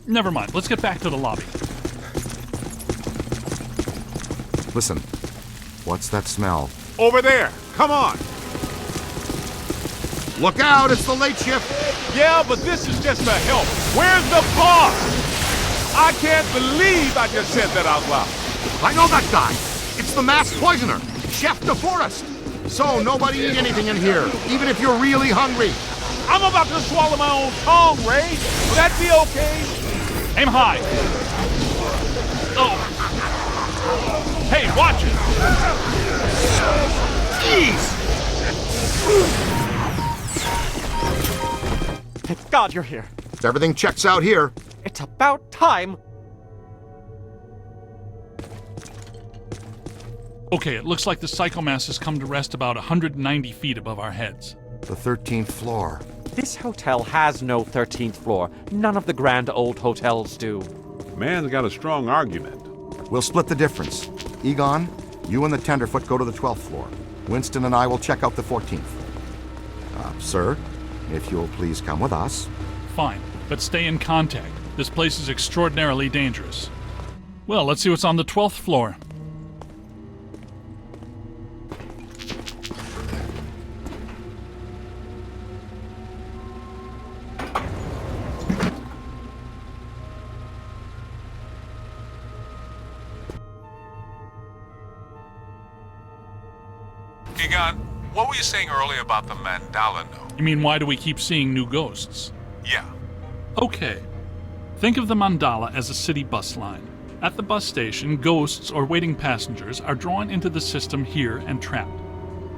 Never mind, let's get back to the lobby. Listen, what's that smell? Over there, come on. Look out, it's the late shift. Yeah, but this is just a help. Where's the boss? I can't believe I just said that out loud. I know that guy. It's the masked poisoner, Chef DeForest. So nobody eat anything in here, even if you're really hungry. I'm about to swallow my own tongue, Ray. Will that be okay? Aim high. Oh. Hey, watch it. Jeez. Thank God you're here. Everything checks out here. It's about time. Okay, it looks like the psychomass has come to rest about 190 feet above our heads. The 13th floor. This hotel has no 13th floor. None of the grand old hotels do. Man's got a strong argument. We'll split the difference. Egon, you and the Tenderfoot go to the 12th floor. Winston and I will check out the 14th. Sir, if you'll please come with us. Fine, but stay in contact. This place is extraordinarily dangerous. Well, let's see what's on the 12th floor. Egon, what were you saying earlier about the mandala node? You mean, why do we keep seeing new ghosts? Yeah. Okay. Think of the mandala as a city bus line. At the bus station, ghosts or waiting passengers are drawn into the system here and trapped.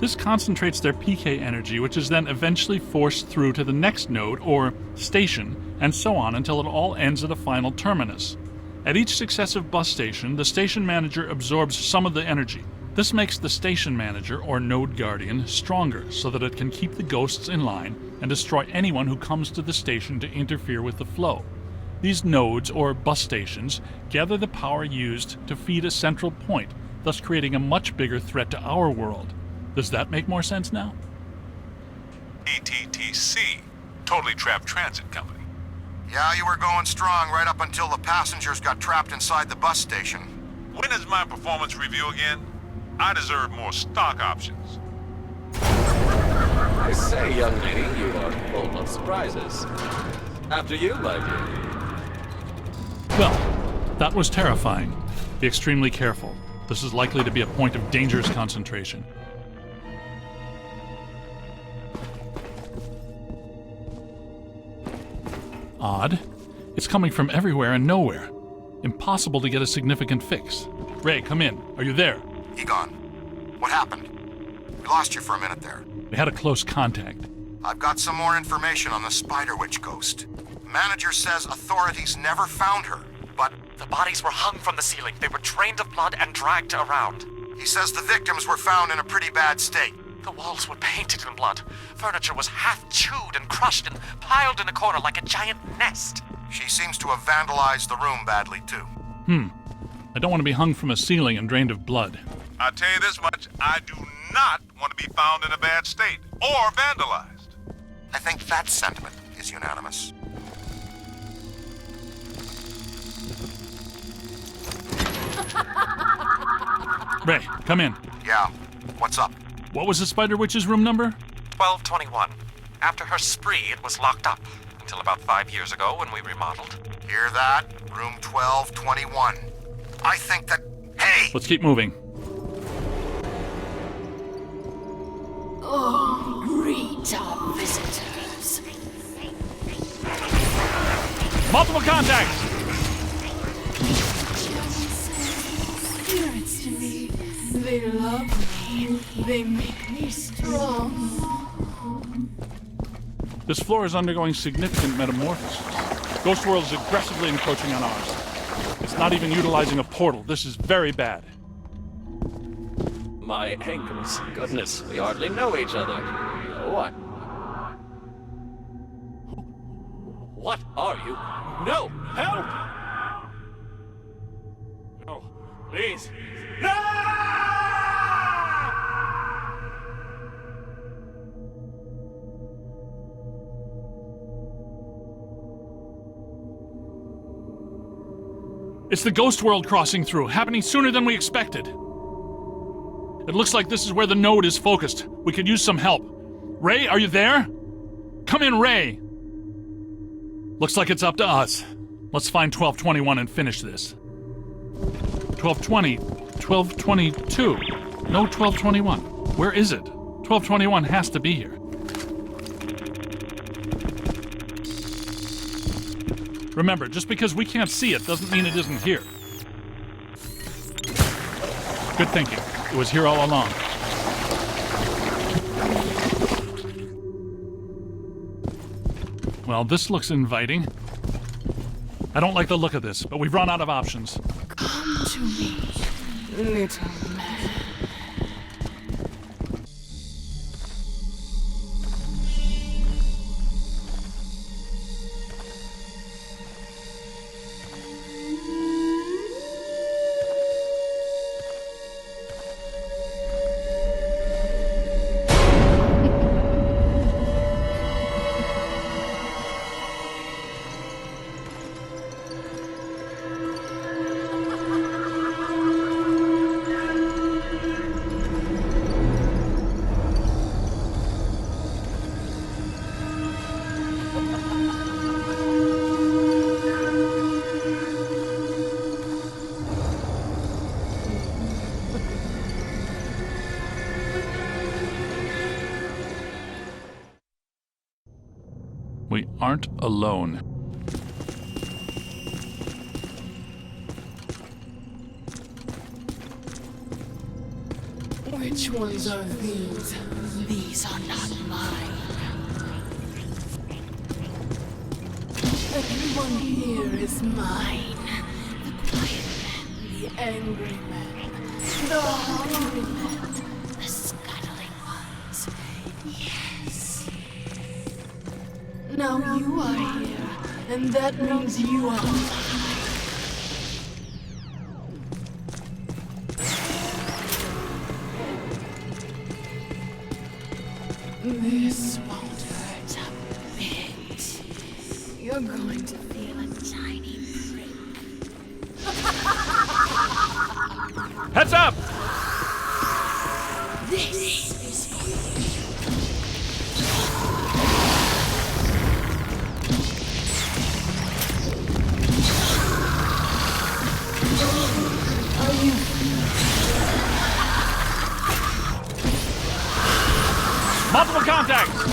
This concentrates their PK energy, which is then eventually forced through to the next node or station, and so on until it all ends at a final terminus. At each successive bus station, the station manager absorbs some of the energy. This makes the station manager, or node guardian, stronger so that it can keep the ghosts in line and destroy anyone who comes to the station to interfere with the flow. These nodes, or bus stations, gather the power used to feed a central point, thus creating a much bigger threat to our world. Does that make more sense now? TTTC, Totally Trapped Transit Company. Yeah, you were going strong right up until the passengers got trapped inside the bus station. When is my performance review again? I deserve more stock options. I say, young lady, you are full of surprises. After you, my dear. Well, that was terrifying. Be extremely careful. This is likely to be a point of dangerous concentration. Odd. It's coming from everywhere and nowhere. Impossible to get a significant fix. Ray, come in. Are you there? Egon, what happened? We lost you for a minute there. We had a close contact. I've got some more information on the Spider Witch ghost. Manager says authorities never found her, but The bodies were hung from the ceiling. They were drained of blood and dragged around. he says the victims were found in a pretty bad state. The walls were painted in blood. Furniture was half chewed and crushed and piled in a corner like a giant nest. She seems to have vandalized the room badly, too. I don't want to be hung from a ceiling and drained of blood. I'll tell you this much, I do not want to be found in a bad state or vandalized. I think that sentiment is unanimous. Ray, come in. Yeah, what's up? What was the Spider Witch's room number? 1221. After her spree, it was locked up. Until about 5 years ago when we remodeled. Hear that? Room 1221. I think that... Hey! Let's keep moving. Oh, greet our visitors. Multiple contacts! Spirits to me. They love me. They make me strong. This floor is undergoing significant metamorphosis. Ghost World is aggressively encroaching on ours. It's not even utilizing a portal. This is very bad. My ankles. Goodness, we hardly know each other. What? What are you? No! Help! No, please. It's the Ghost World crossing through, happening sooner than we expected. It looks like this is where the node is focused. We could use some help. Ray, are you there? Come in, Ray! Looks like it's up to us. Let's find 1221 and finish this. 1220, 1222. No 1221. Where is it? 1221 has to be here. Remember, just because we can't see it doesn't mean it isn't here. Good thinking. It was here all along. Well, this looks inviting. I don't like the look of this, but we've run out of options. Come to me, little man. We aren't alone. Which ones are these? These are not mine. Everyone here is mine. The quiet man, the angry man, the hungry man, the scuttling ones. Yes. Now you are here, and that means you are mine. This won't hurt a bit. Your You're going to feel a tiny prick. Heads up! This is for you. Are you? Multiple contacts!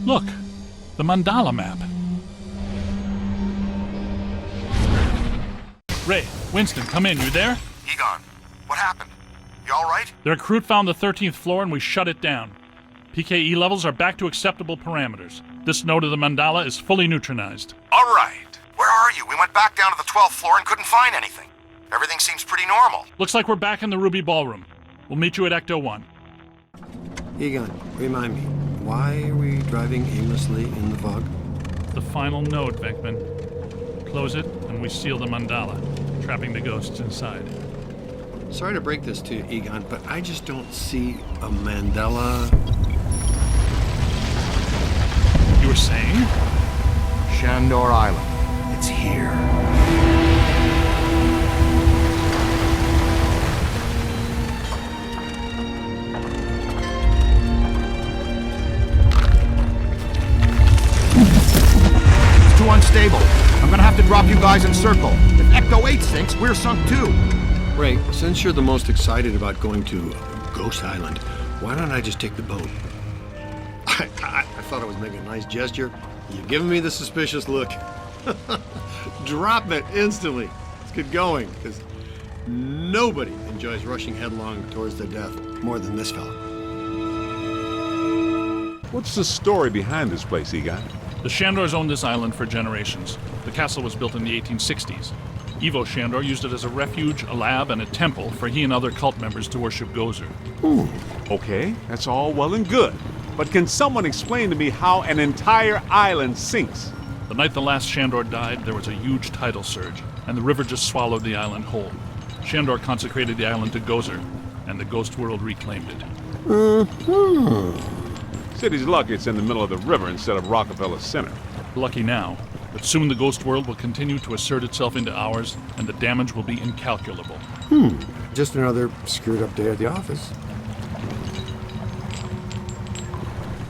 Look, the mandala map. Ray, Winston, come in. You there? Egon, what happened? You all right? The recruit found the 13th floor and we shut it down. PKE levels are back to acceptable parameters. This node of the mandala is fully neutronized. All right. Where are you? We went back down to the 12th floor and couldn't find anything. Everything seems pretty normal. Looks like we're back in the Ruby Ballroom. We'll meet you at Ecto 1. Egon, remind me, why are we driving aimlessly in the fog? The final node, Venkman. Close it, and we seal the mandala, trapping the ghosts inside. Sorry to break this to you, Egon, but I just don't see a mandala. You were saying? Shandor Island. It's here. It's too unstable. I'm gonna have to drop you guys in circle. If Ecto 8 sinks, we're sunk too. Ray, since you're the most excited about going to Ghost Island, why don't I just take the boat? I thought I was making a nice gesture. You're giving me the suspicious look. Drop it instantly. Let's get going, because nobody enjoys rushing headlong towards their death more than this fella. What's the story behind this place, Egon? The Shandors owned this island for generations. The castle was built in the 1860s. Evo Shandor used it as a refuge, a lab, and a temple for he and other cult members to worship Gozer. Okay, that's all well and good. But can someone explain to me how an entire island sinks? The night the last Shandor died, there was a huge tidal surge, and the river just swallowed the island whole. Shandor consecrated the island to Gozer, and the ghost world reclaimed it. City's lucky it's in the middle of the river instead of Rockefeller Center. Lucky now, but soon the ghost world will continue to assert itself into ours, and the damage will be incalculable. Just another screwed up day at the office.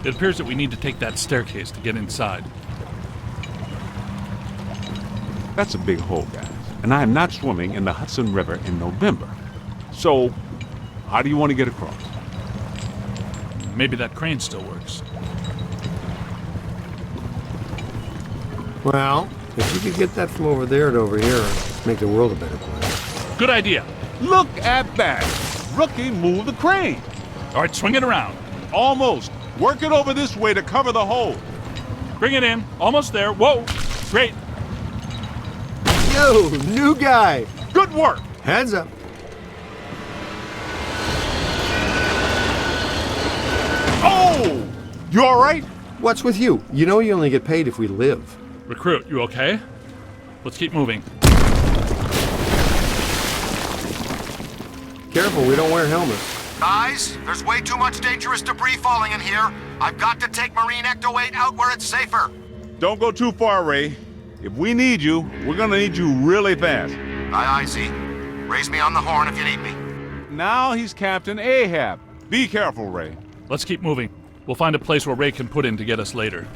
It appears that we need to take that staircase to get inside. That's a big hole, guys. And I am not swimming in the Hudson River in November. So, how do you want to get across? Maybe that crane still works. Well, if you could get that from over there to over here, it'd make the world a better place. Good idea. Look at that! Rookie, move the crane. All right, swing it around. Almost. Work it over this way to cover the hole. Bring it in. Almost there. Whoa! Great. Yo, new guy. Good work. Heads up. Oh! You all right? What's with you? You know you only get paid if we live. Recruit, you okay? Let's keep moving. Careful, we don't wear helmets. Guys, there's way too much dangerous debris falling in here. I've got to take Marine Ecto 8 out where it's safer. Don't go too far, Ray. If we need you, we're gonna need you really fast. Aye, aye, Z. Raise me on the horn if you need me. Now he's Captain Ahab. Be careful, Ray. Let's keep moving. We'll find a place where Ray can put in to get us later.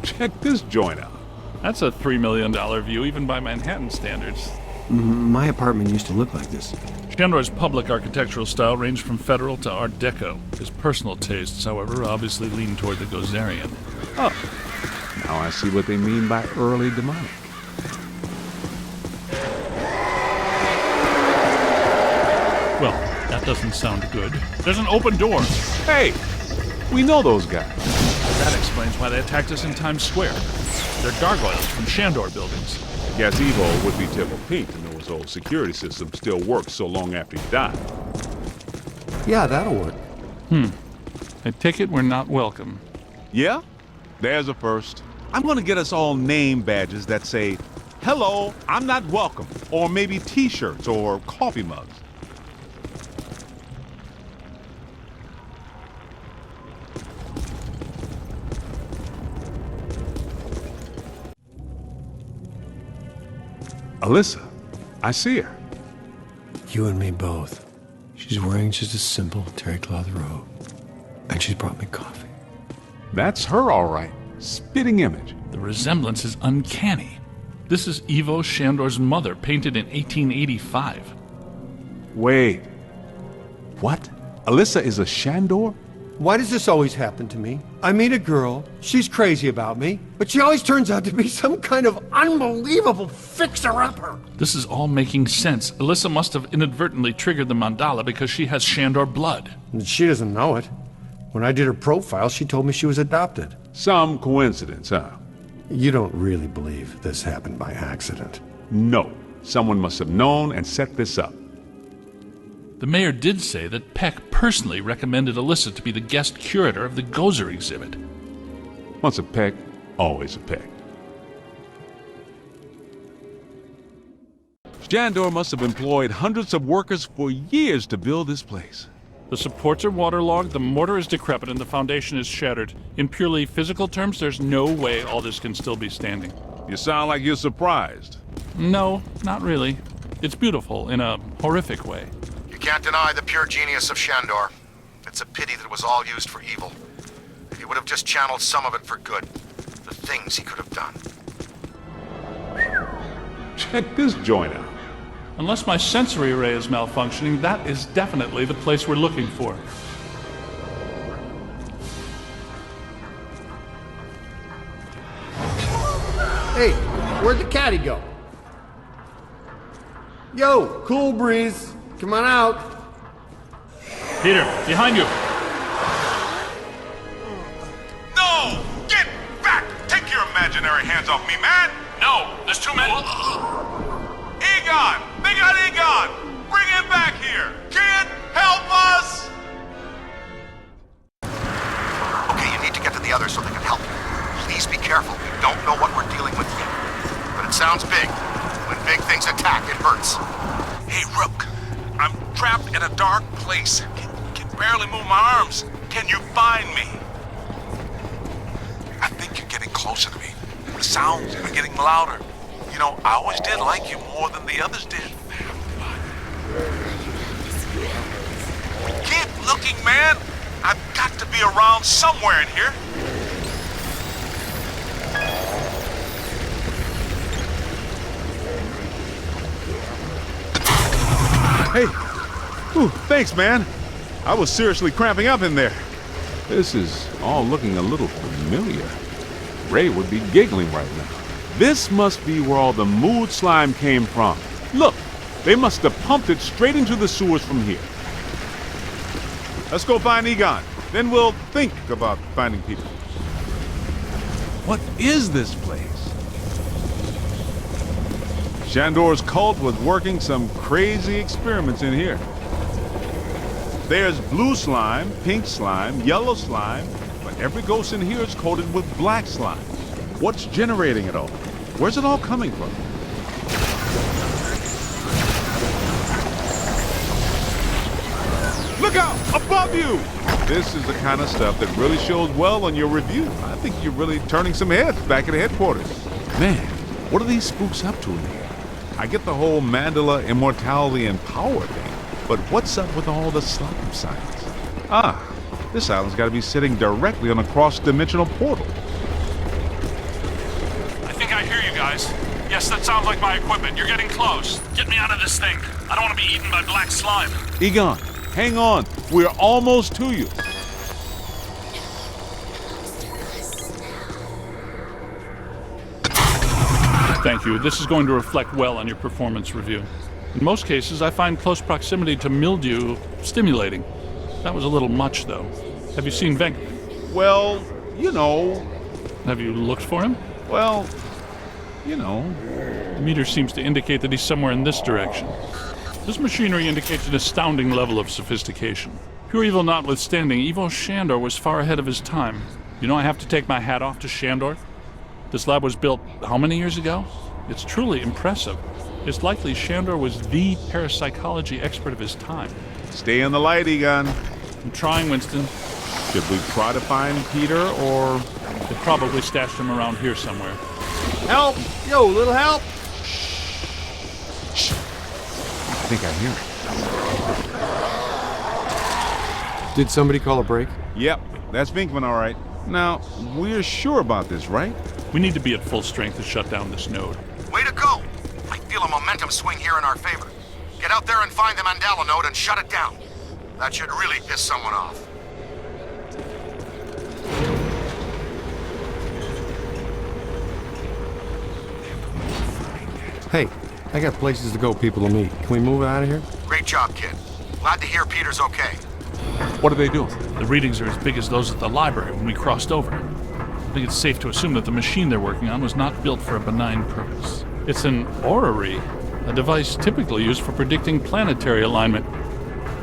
Check this joint out. That's a $3 million view, even by Manhattan standards. My apartment used to look like this. Shandor's public architectural style ranged from Federal to Art Deco. His personal tastes, however, obviously lean toward the Gozerian. Oh, now I see what they mean by early demonic. Well, that doesn't sound good. There's an open door. Hey, We know those guys. That explains why they attacked us in Times Square. They're gargoyles from Shandor buildings. Guess Evo would be tickled pink to know his old security system still works so long after he died. Yeah, that'll work. I take it we're not welcome. Yeah? There's a first. I'm gonna get us all name badges that say, "Hello, I'm not welcome," or maybe t-shirts or coffee mugs. Alyssa, I see her. You and me both. She's wearing just a simple terry cloth robe. And she's brought me coffee. That's her, all right. Spitting image. The resemblance is uncanny. This is Ivo Shandor's mother, painted in 1885. Wait. What? Alyssa is a Shandor? Why does this always happen to me? I meet a girl, she's crazy about me, but she always turns out to be some kind of unbelievable fixer-upper. This is all making sense. Alyssa must have inadvertently triggered the mandala because she has Shandor blood. And she doesn't know it. When I did her profile, she told me she was adopted. Some coincidence, huh? You don't really believe this happened by accident? No. Someone must have known and set this up. The mayor did say that Peck personally recommended Alyssa to be the guest curator of the Gozer exhibit. Once a Peck, always a Peck. Shandor must have employed hundreds of workers for years to build this place. The supports are waterlogged, the mortar is decrepit, and the foundation is shattered. In purely physical terms, there's no way all this can still be standing. You sound like you're surprised. No, not really. It's beautiful in a horrific way. You can't deny the pure genius of Shandor. It's a pity that it was all used for evil. If he would have just channeled some of it for good, the things he could have done. Check this joint out. Unless my sensory array is malfunctioning, that is definitely the place we're looking for. Hey, where'd the caddy go? Yo, cool breeze. Come on out. Peter, behind you. No! Get back! Take your imaginary hands off me, man! No, there's too many. Egon! They got Egon! Bring him back here! Kid, help us! Okay, you need to get to the others so they can help you. Please be careful. We don't know what we're dealing with yet. But it sounds big. When big things attack, it hurts. Hey, Rook. I'm trapped in a dark place. Can barely move my arms. Can you find me? I think you're getting closer to me. The sounds are getting louder. You know, I always did like you more than the others did. Keep looking, man. I've got to be around somewhere in here. Hey! Ooh, thanks, man. I was seriously cramping up in there. This is all looking a little familiar. Ray would be giggling right now. This must be where all the mood slime came from. Look, they must have pumped it straight into the sewers from here. Let's go find Egon. Then we'll think about finding people. What is this place? Shandor's cult was working some crazy experiments in here. There's blue slime, pink slime, yellow slime, but every ghost in here is coated with black slime. What's generating it all? Where's it all coming from? Look out! Above you! This is the kind of stuff that really shows well on your review. I think you're really turning some heads back at headquarters. Man, what are these spooks up to in here? I get the whole mandala, immortality, and power thing, but what's up with all the slime signs? Ah, this island's got to be sitting directly on a cross-dimensional portal. I think I hear you guys. Yes, that sounds like my equipment. You're getting close. Get me out of this thing. I don't want to be eaten by black slime. Egon, hang on. We're almost to you. Thank you. This is going to reflect well on your performance review. In most cases, I find close proximity to mildew stimulating. That was a little much, though. Have you seen Well, you know. Have you looked for him? Well, you know. The meter seems to indicate that he's somewhere in this direction. This machinery indicates an astounding level of sophistication. Pure evil notwithstanding, Evo Shandor was far ahead of his time. You know, I have to take my hat off to Shandor. This lab was built how many years ago? It's truly impressive. It's likely Shandor was the parapsychology expert of his time. Stay in the light, Egon. I'm trying, Winston. Should we try to find Peter, or... They probably stashed him around here somewhere. Help! Yo, little help! Shh. I think I hear it. Did somebody call a break? Yep, that's Vinkman, all right. Now, we're sure about this, right? We need to be at full strength to shut down this node. Way to go! I feel a momentum swing here in our favor. Get out there and find the Mandela node and shut it down. That should really piss someone off. Hey, I got places to go, people to meet. Can we move out of here? Great job, kid. Glad to hear Peter's okay. What are they doing? The readings are as big as those at the library when we crossed over. I think it's safe to assume that the machine they're working on was not built for a benign purpose. It's an orrery, a device typically used for predicting planetary alignment.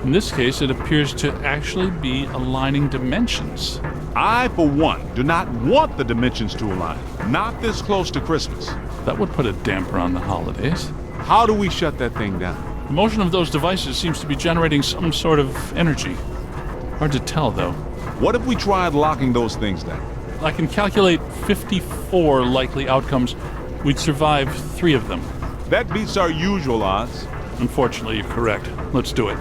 In this case, it appears to actually be aligning dimensions. I, for one, do not want the dimensions to align. Not this close to Christmas. That would put a damper on the holidays. How do we shut that thing down? The motion of those devices seems to be generating some sort of energy. Hard to tell, though. What if we tried locking those things down? I can calculate 54 likely outcomes. We'd survive 3 of them. That beats our usual odds. Unfortunately, you're correct. Let's do it.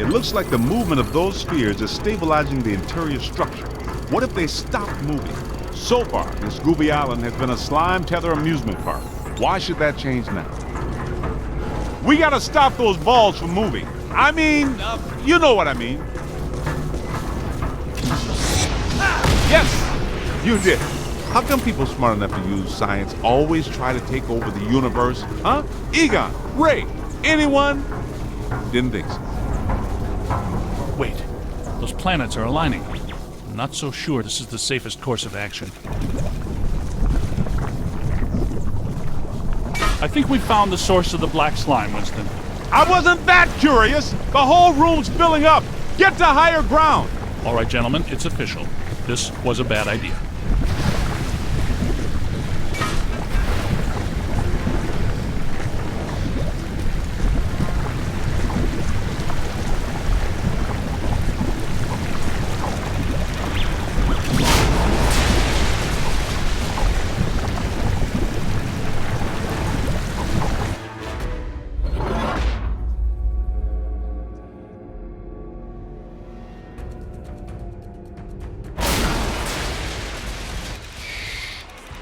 It looks like the movement of those spheres is stabilizing the interior structure. What if they stopped moving? So far, this Gooby Island has been a slime tether amusement park. Why should that change now? We gotta stop those balls from moving. I mean, you know what I mean. Yes, you did. How come people smart enough to use science always try to take over the universe? Huh? Egon, Ray, anyone? Didn't think so. Wait, those planets are aligning. I'm not so sure this is the safest course of action. I think we found the source of the black slime, Winston. I wasn't that curious. The whole room's filling up. Get to higher ground. All right, gentlemen, it's official. This was a bad idea.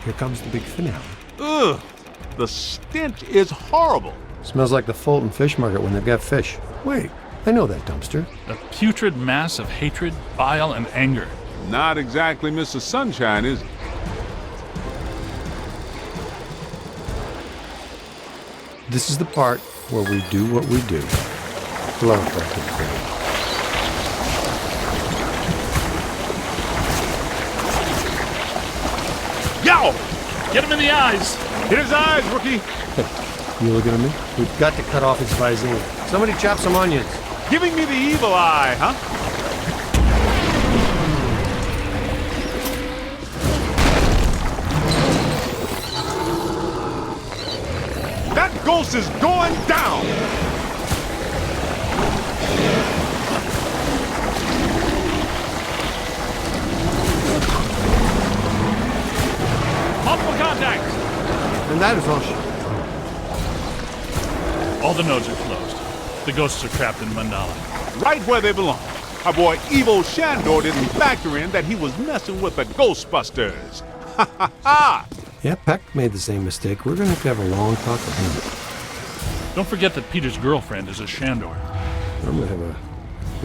Here comes the big finale. Ugh, the stench is horrible. Smells like the Fulton Fish Market when they've got fish. Wait, I know that dumpster. A putrid mass of hatred, bile, and anger. Not exactly Mr. Sunshine, is it? This is the part where we do what we do. Hello, Captain. Yo! Get him in the eyes! Hit his eyes, rookie! You looking at me? We've got to cut off his visine. Somebody chop some onions. Giving me the evil eye, huh? That ghost is going down! Multiple contact! And that is all she... All the nodes are closed. The ghosts are trapped in Mandala. Right where they belong. Our boy Evo Shandor didn't factor in that he was messing with the Ghostbusters. Ha ha ha! Yeah, Peck made the same mistake. We're going to have a long talk with him. Don't forget that Peter's girlfriend is a Shandor. I'm going to have a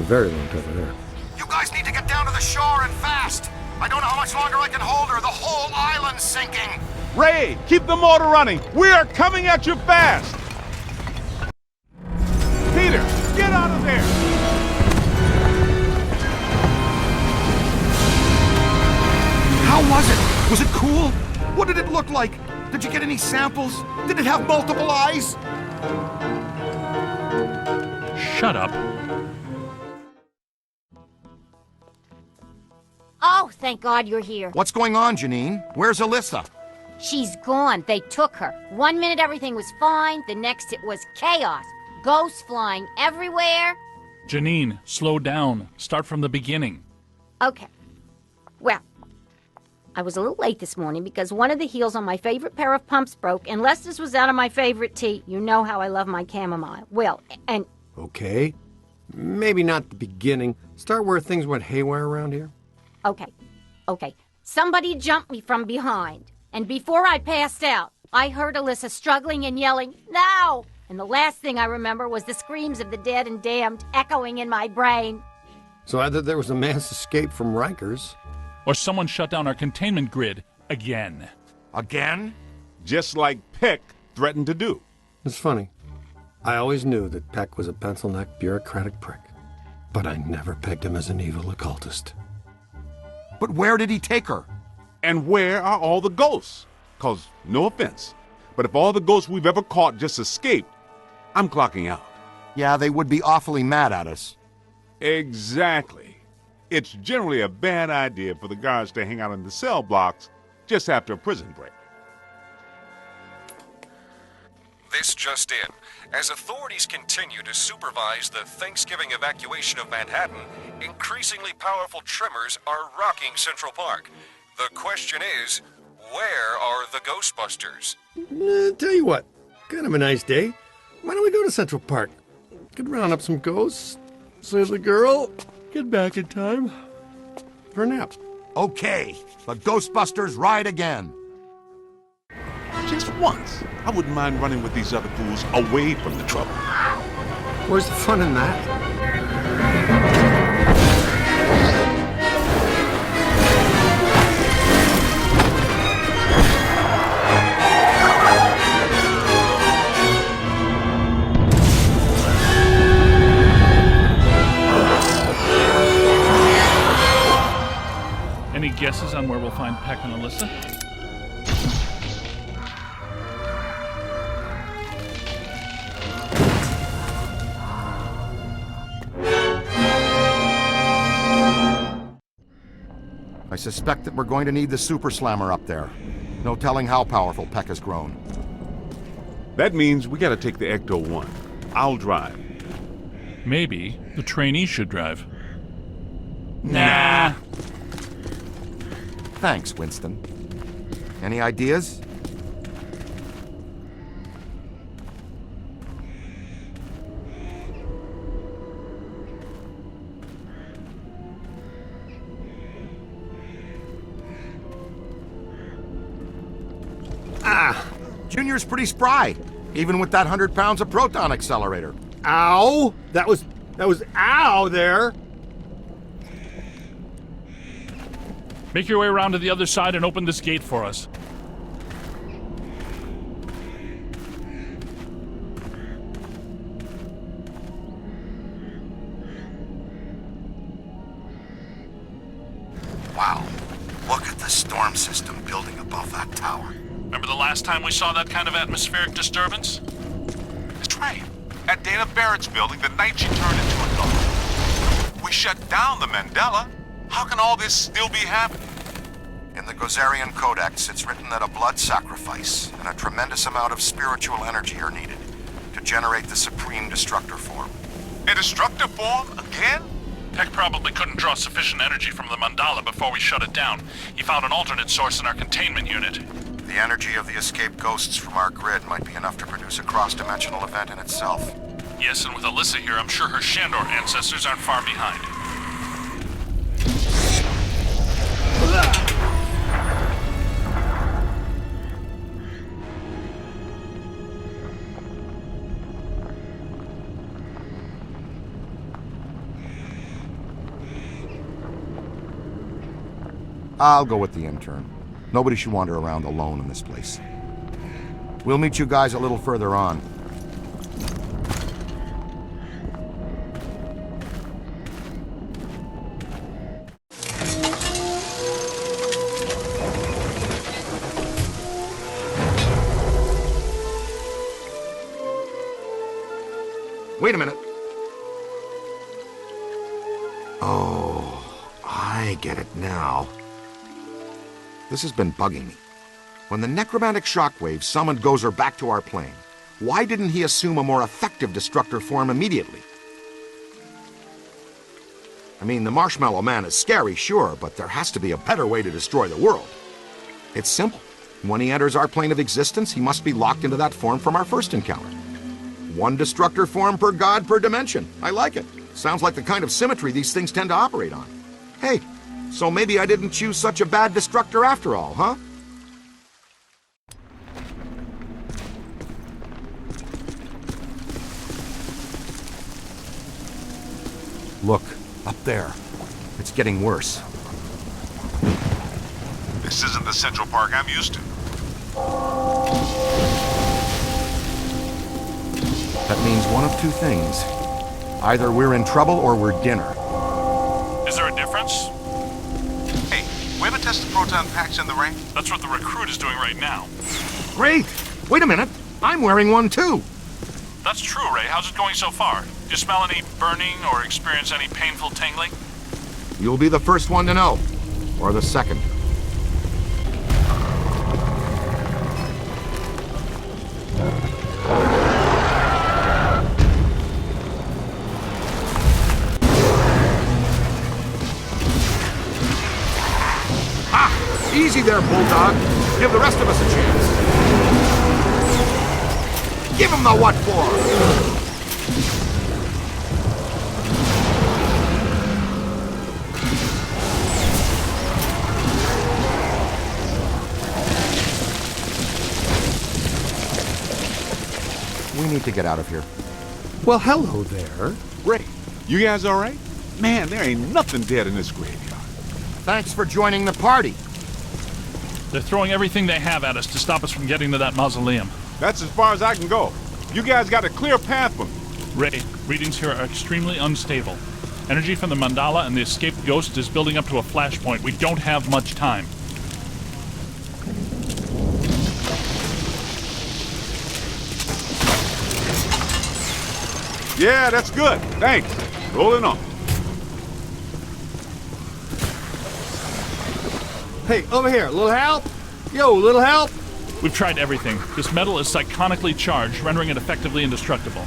very long talk with her. You guys need to get down to the shore and fast. I don't know how much longer I can hold her. The whole island's sinking. Ray, keep the motor running. We are coming at you fast. Peter, get out of there. was it? Was it cool? What did it look like? Did you get any samples? Did it have multiple eyes? Shut up. Oh, thank God you're here. What's going on, Janine? Where's Alyssa? She's gone. They took her. 1 minute everything was fine, the next it was chaos. Ghosts flying everywhere. Janine, slow down. Start from the beginning. Okay. Well, I was a little late this morning because one of the heels on my favorite pair of pumps broke, and Lester's was out of my favorite tea. You know how I love my chamomile. Well, and... Okay. Maybe not the beginning. Start where things went haywire around here. Okay. Somebody jumped me from behind. And before I passed out, I heard Alyssa struggling and yelling, "No!" And the last thing I remember was the screams of the dead and damned echoing in my brain. So either there was a mass escape from Rikers, or someone shut down our containment grid again. Again? Just like Peck threatened to do. It's funny. I always knew that Peck was a pencil-necked, bureaucratic prick. But I never pegged him as an evil occultist. But where did he take her? And where are all the ghosts? 'Cause, no offense, but if all the ghosts we've ever caught just escaped, I'm clocking out. Yeah, they would be awfully mad at us. Exactly. It's generally a bad idea for the guards to hang out in the cell blocks just after a prison break. This just in. As authorities continue to supervise the Thanksgiving evacuation of Manhattan, increasingly powerful tremors are rocking Central Park. The question is, where are the Ghostbusters? Tell you what, kind of a nice day. Why don't we go to Central Park? Could round up some ghosts, save the girl, get back in time for a nap. Okay, the Ghostbusters ride again. Just once, I wouldn't mind running with these other fools away from the trouble. Where's the fun in that? Any guesses on where we'll find Peck and Alyssa? I suspect that we're going to need the Super Slammer up there. No telling how powerful Peck has grown. That means we gotta take the Ecto-1. I'll drive. Maybe the trainee should drive. Nah. Thanks, Winston. Any ideas? Junior's pretty spry, even with that 100 pounds of proton accelerator. Ow! That was ow there! Make your way around to the other side and open this gate for us. Wow. Look at the storm system building above that tower. Remember the last time we saw that kind of atmospheric disturbance? That's right. At Dana Barrett's building the night she turned into a dog. We shut down the Mandela. How can all this still be happening? In the Gozerian Codex, it's written that a blood sacrifice and a tremendous amount of spiritual energy are needed to generate the Supreme Destructor form. A destructor form? Again? Peck probably couldn't draw sufficient energy from the mandala before we shut it down. He found an alternate source in our containment unit. The energy of the escaped ghosts from our grid might be enough to produce a cross-dimensional event in itself. Yes, and with Alyssa here, I'm sure her Shandor ancestors aren't far behind. I'll go with the intern. Nobody should wander around alone in this place. We'll meet you guys a little further on. I get it now. This has been bugging me. When the necromantic shockwave summoned Gozer back to our plane, why didn't he assume a more effective destructor form immediately? I mean, the Marshmallow Man is scary, sure, but there has to be a better way to destroy the world. It's simple. When he enters our plane of existence, he must be locked into that form from our first encounter. One destructor form per god per dimension. I like it. Sounds like the kind of symmetry these things tend to operate on. Hey, so maybe I didn't choose such a bad destructor after all, huh? Look, up there. It's getting worse. This isn't the Central Park I'm used to. That means one of two things. Either we're in trouble or we're dinner. Is there a difference? Hey, we haven't tested proton packs in the ring? That's what the recruit is doing right now. Great! Wait a minute. I'm wearing one too. That's true, Ray. How's it going so far? Do you smell any burning or experience any painful tingling? You'll be the first one to know. Or the second. Ha! Easy there, Bulldog. Give the rest of us a chance. Give him the what for! We need to get out of here. Well, hello there. Ray, you guys all right? Man, there ain't nothing dead in this graveyard. Thanks for joining the party. They're throwing everything they have at us to stop us from getting to that mausoleum. That's as far as I can go. You guys got a clear path for me. Ray, readings here are extremely unstable. Energy from the mandala and the escaped ghost is building up to a flashpoint. We don't have much time. Yeah, that's good. Thanks. Rolling on. Hey, over here. Little help? Yo, little help? We've tried everything. This metal is psychonically charged, rendering it effectively indestructible.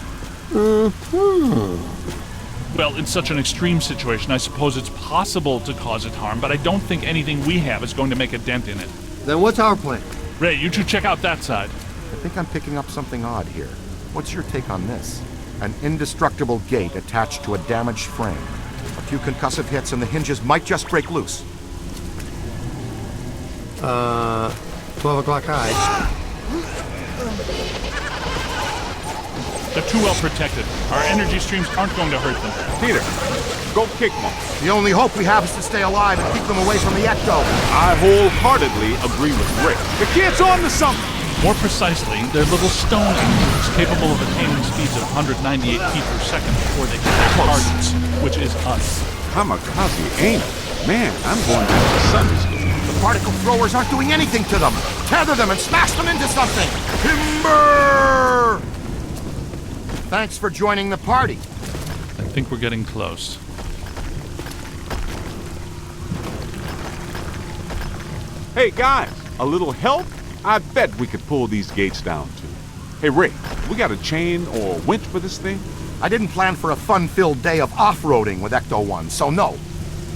Well, in such an extreme situation, I suppose it's possible to cause it harm, but I don't think anything we have is going to make a dent in it. Then what's our plan? Ray, you two check out that side. I think I'm picking up something odd here. What's your take on this? An indestructible gate attached to a damaged frame. A few concussive hits and the hinges might just break loose. 12 o'clock high. They're too well protected. Our energy streams aren't going to hurt them. Peter, go kick them. The only hope we have is to stay alive and keep them away from the ecto. I wholeheartedly agree with Rick. The kid's on to something. More precisely, they're little stone engines capable of attaining speeds of 198 feet per second before they hit their targets, which is us. Kamikaze, ain't it? Man, I'm going back to Sunday school. The particle throwers aren't doing anything to them. Tether them and smash them into something. Timber! Thanks for joining the party. I think we're getting close. Hey, guys, a little help? I bet we could pull these gates down, too. Hey, Ray, we got a chain or a winch for this thing? I didn't plan for a fun-filled day of off-roading with Ecto-1, so no.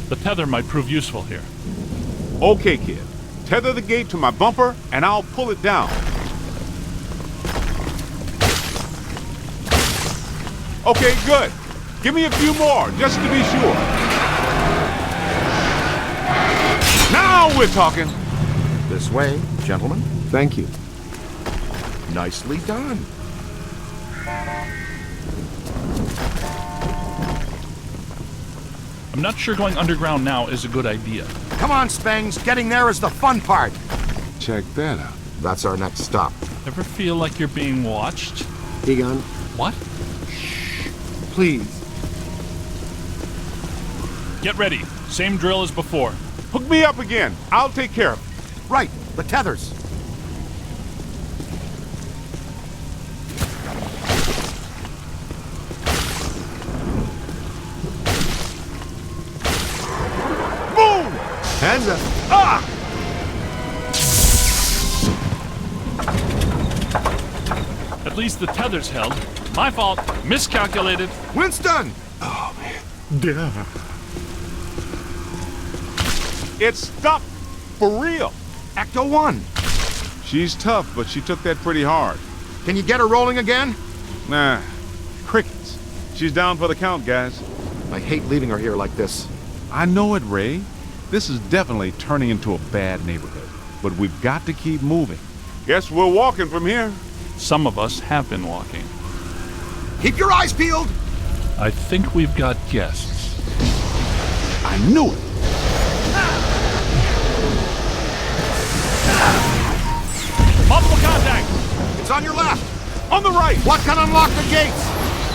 The tether might prove useful here. Okay, kid. Tether the gate to my bumper, and I'll pull it down. Okay, good. Give me a few more, just to be sure. Now we're talking. This way, gentlemen. Thank you. Nicely done. I'm not sure going underground now is a good idea. Come on, Spangs. Getting there is the fun part. Check that out. That's our next stop. Ever feel like you're being watched? Egon. What? Shh. Please. Get ready. Same drill as before. Hook me up again. I'll take care of it. Right. The tethers. Boom! Heads up. Ah! At least the tether's held. My fault. Miscalculated. Winston! Oh, man. Duh. It's stuck! For real! Ecto 1. She's tough, but she took that pretty hard. Can you get her rolling again? Nah. Crickets. She's down for the count, guys. I hate leaving her here like this. I know it, Ray. This is definitely turning into a bad neighborhood. But we've got to keep moving. Guess we're walking from here. Some of us have been walking. Keep your eyes peeled! I think we've got guests. I knew it! Multiple contact! It's on your left! On the right! What can unlock the gates?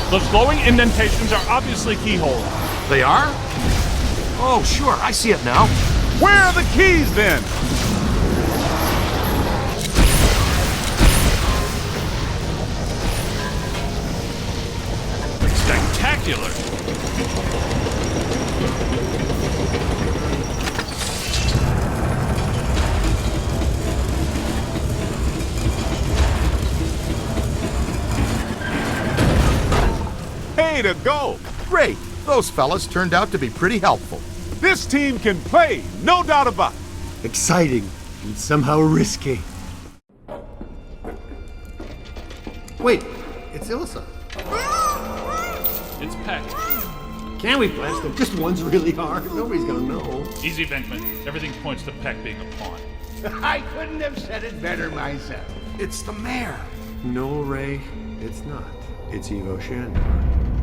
Those glowing indentations are obviously keyholes. They are? Oh, sure, I see it now. Where are the keys, then? Spectacular! Way to go! Great! Those fellas turned out to be pretty helpful. This team can play, no doubt about it. Exciting and somehow risky. Wait, it's Ilsa. It's Peck. Can we blast him? Just one's really hard. Nobody's gonna know. Easy, Venkman. Everything points to Peck being a pawn. I couldn't have said it better myself. It's the mayor. No, Ray, it's not. It's Evo Shandor.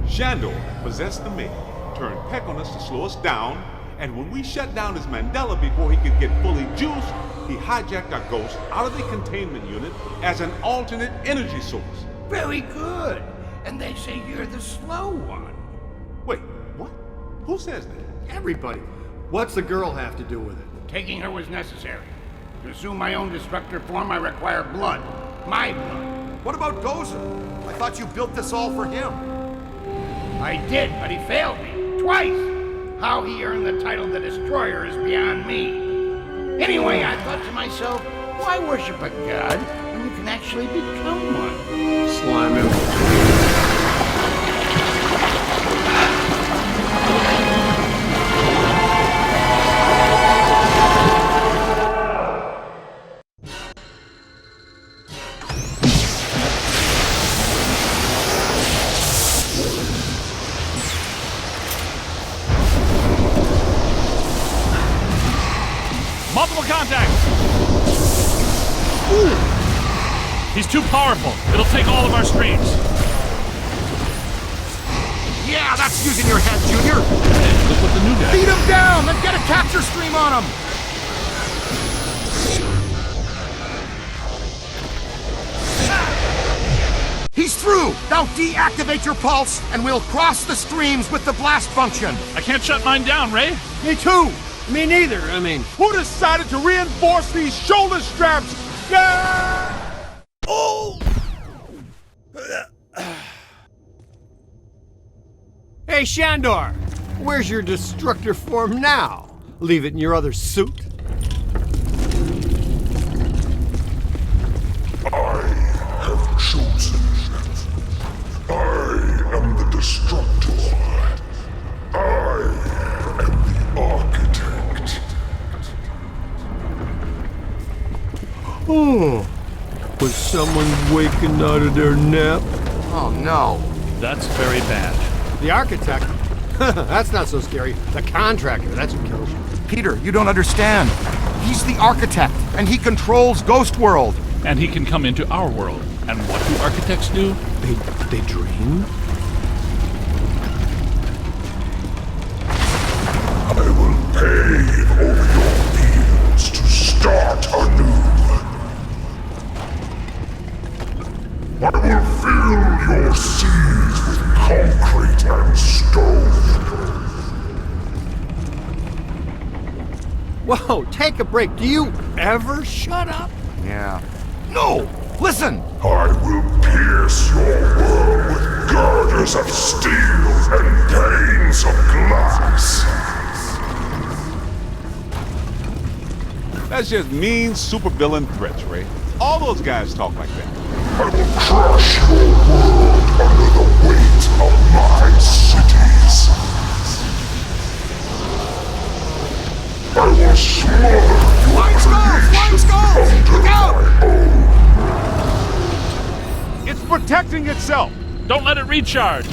Shandor possessed the mayor, turned Peck on us to slow us down, and when we shut down his Mandela before he could get fully juiced, he hijacked our ghost out of the containment unit as an alternate energy source. Very good. And they say you're the slow one. Wait, what? Who says that? Everybody. What's the girl have to do with it? Taking her was necessary. To assume my own destructor form, I require blood. My blood. What about Gozer? I thought you built this all for him. I did, but he failed me. Twice! How he earned the title The Destroyer is beyond me. Anyway, I thought to myself, why worship a god when you can actually become one? Slime him. Multiple contact! Ooh. He's too powerful. It'll take all of our streams. Yeah, that's using your head, Junior. Hey, look what the new guy. Beat him down, then get a capture stream on him. He's through. Now deactivate your pulse, and we'll cross the streams with the blast function. I can't shut mine down, Ray. Me too. Me neither. I mean, who decided to reinforce these shoulder straps? Yeah! Oh! Hey, Shandor! Where's your destructor form now? Leave it in your other suit? I have chosen. I am the destructor. I am the architect. Oh, was someone waking out of their nap? Oh no. That's very bad. The architect? That's not so scary. The contractor, that's what kills you. Peter, you don't understand. He's the architect, and he controls Ghost World. And he can come into our world. And what do architects do? They dream? I will pave over your fields to start anew. I will fill your seas with concrete and stone. Whoa, take a break. Do you ever shut up? Yeah. No! Listen! I will pierce your world with girders of steel and panes of glass. That's just mean supervillain threats, Ray. All those guys talk like that. I will crush your world under the weight of my cities. I will smother your creations under my own. It's protecting itself. Don't let it recharge.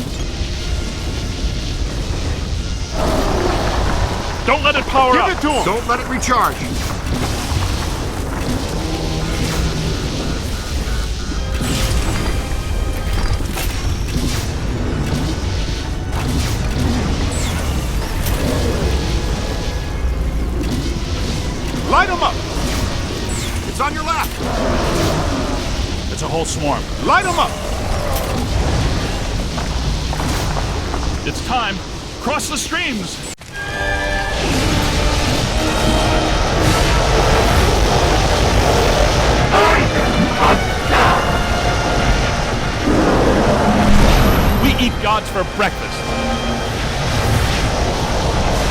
Don't let it power up. Give it to him. Don't let it recharge. Light him up. It's on your left. It's a whole swarm. Light him up. It's time. Cross the streams. We eat gods for breakfast.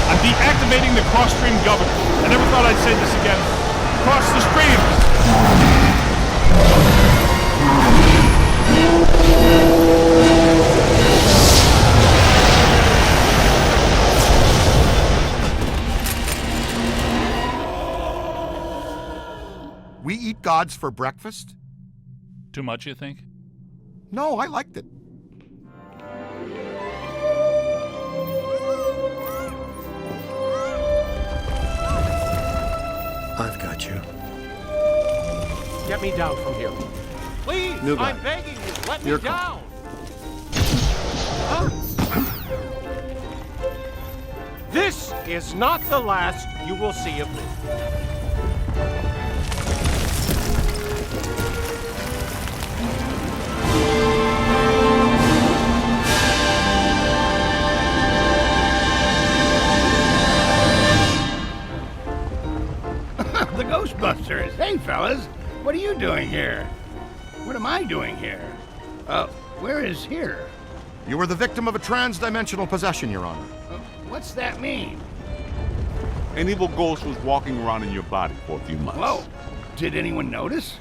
I'm deactivating the cross-stream governor. I never thought I'd say this again. Cross the streams! We eat gods for breakfast? Too much, you think? No, I liked it. I've got you. Get me down from here. Please, New guy. I'm begging you, let Your me call. down. Huh? This is not the last you will see of me. The Ghostbusters. Hey, fellas. What are you doing here? What am I doing here? Where is here? You were the victim of a trans-dimensional possession, Your Honor. What's that mean? An evil ghost was walking around in your body for a few months. Whoa. Did anyone notice?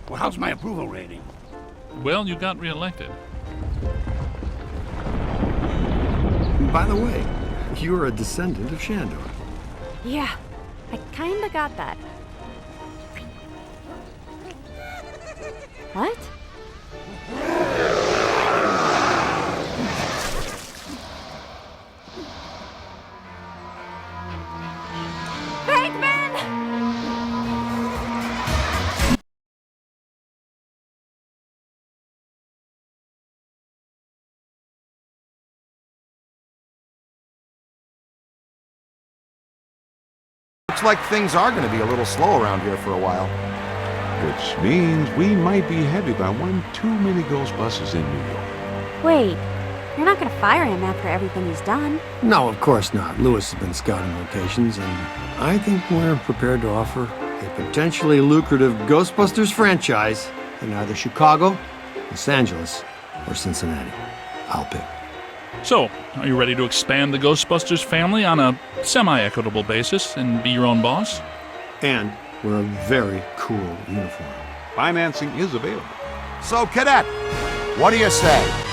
Well, how's my approval rating? Well, you got reelected. By the way, you're a descendant of Shandor. Yeah, I kinda got that. What? Bankman! Looks like things are going to be a little slow around here for a while. Which means we might be headed by one too many Ghostbusters in New York. Wait, you're not gonna fire him after everything he's done. No, of course not. Lewis has been scouting locations, and I think we're prepared to offer a potentially lucrative Ghostbusters franchise in either Chicago, Los Angeles, or Cincinnati. I'll pick. So, are you ready to expand the Ghostbusters family on a semi-equitable basis and be your own boss? And we're a very cool uniform. Financing is available. So, Cadet, what do you say?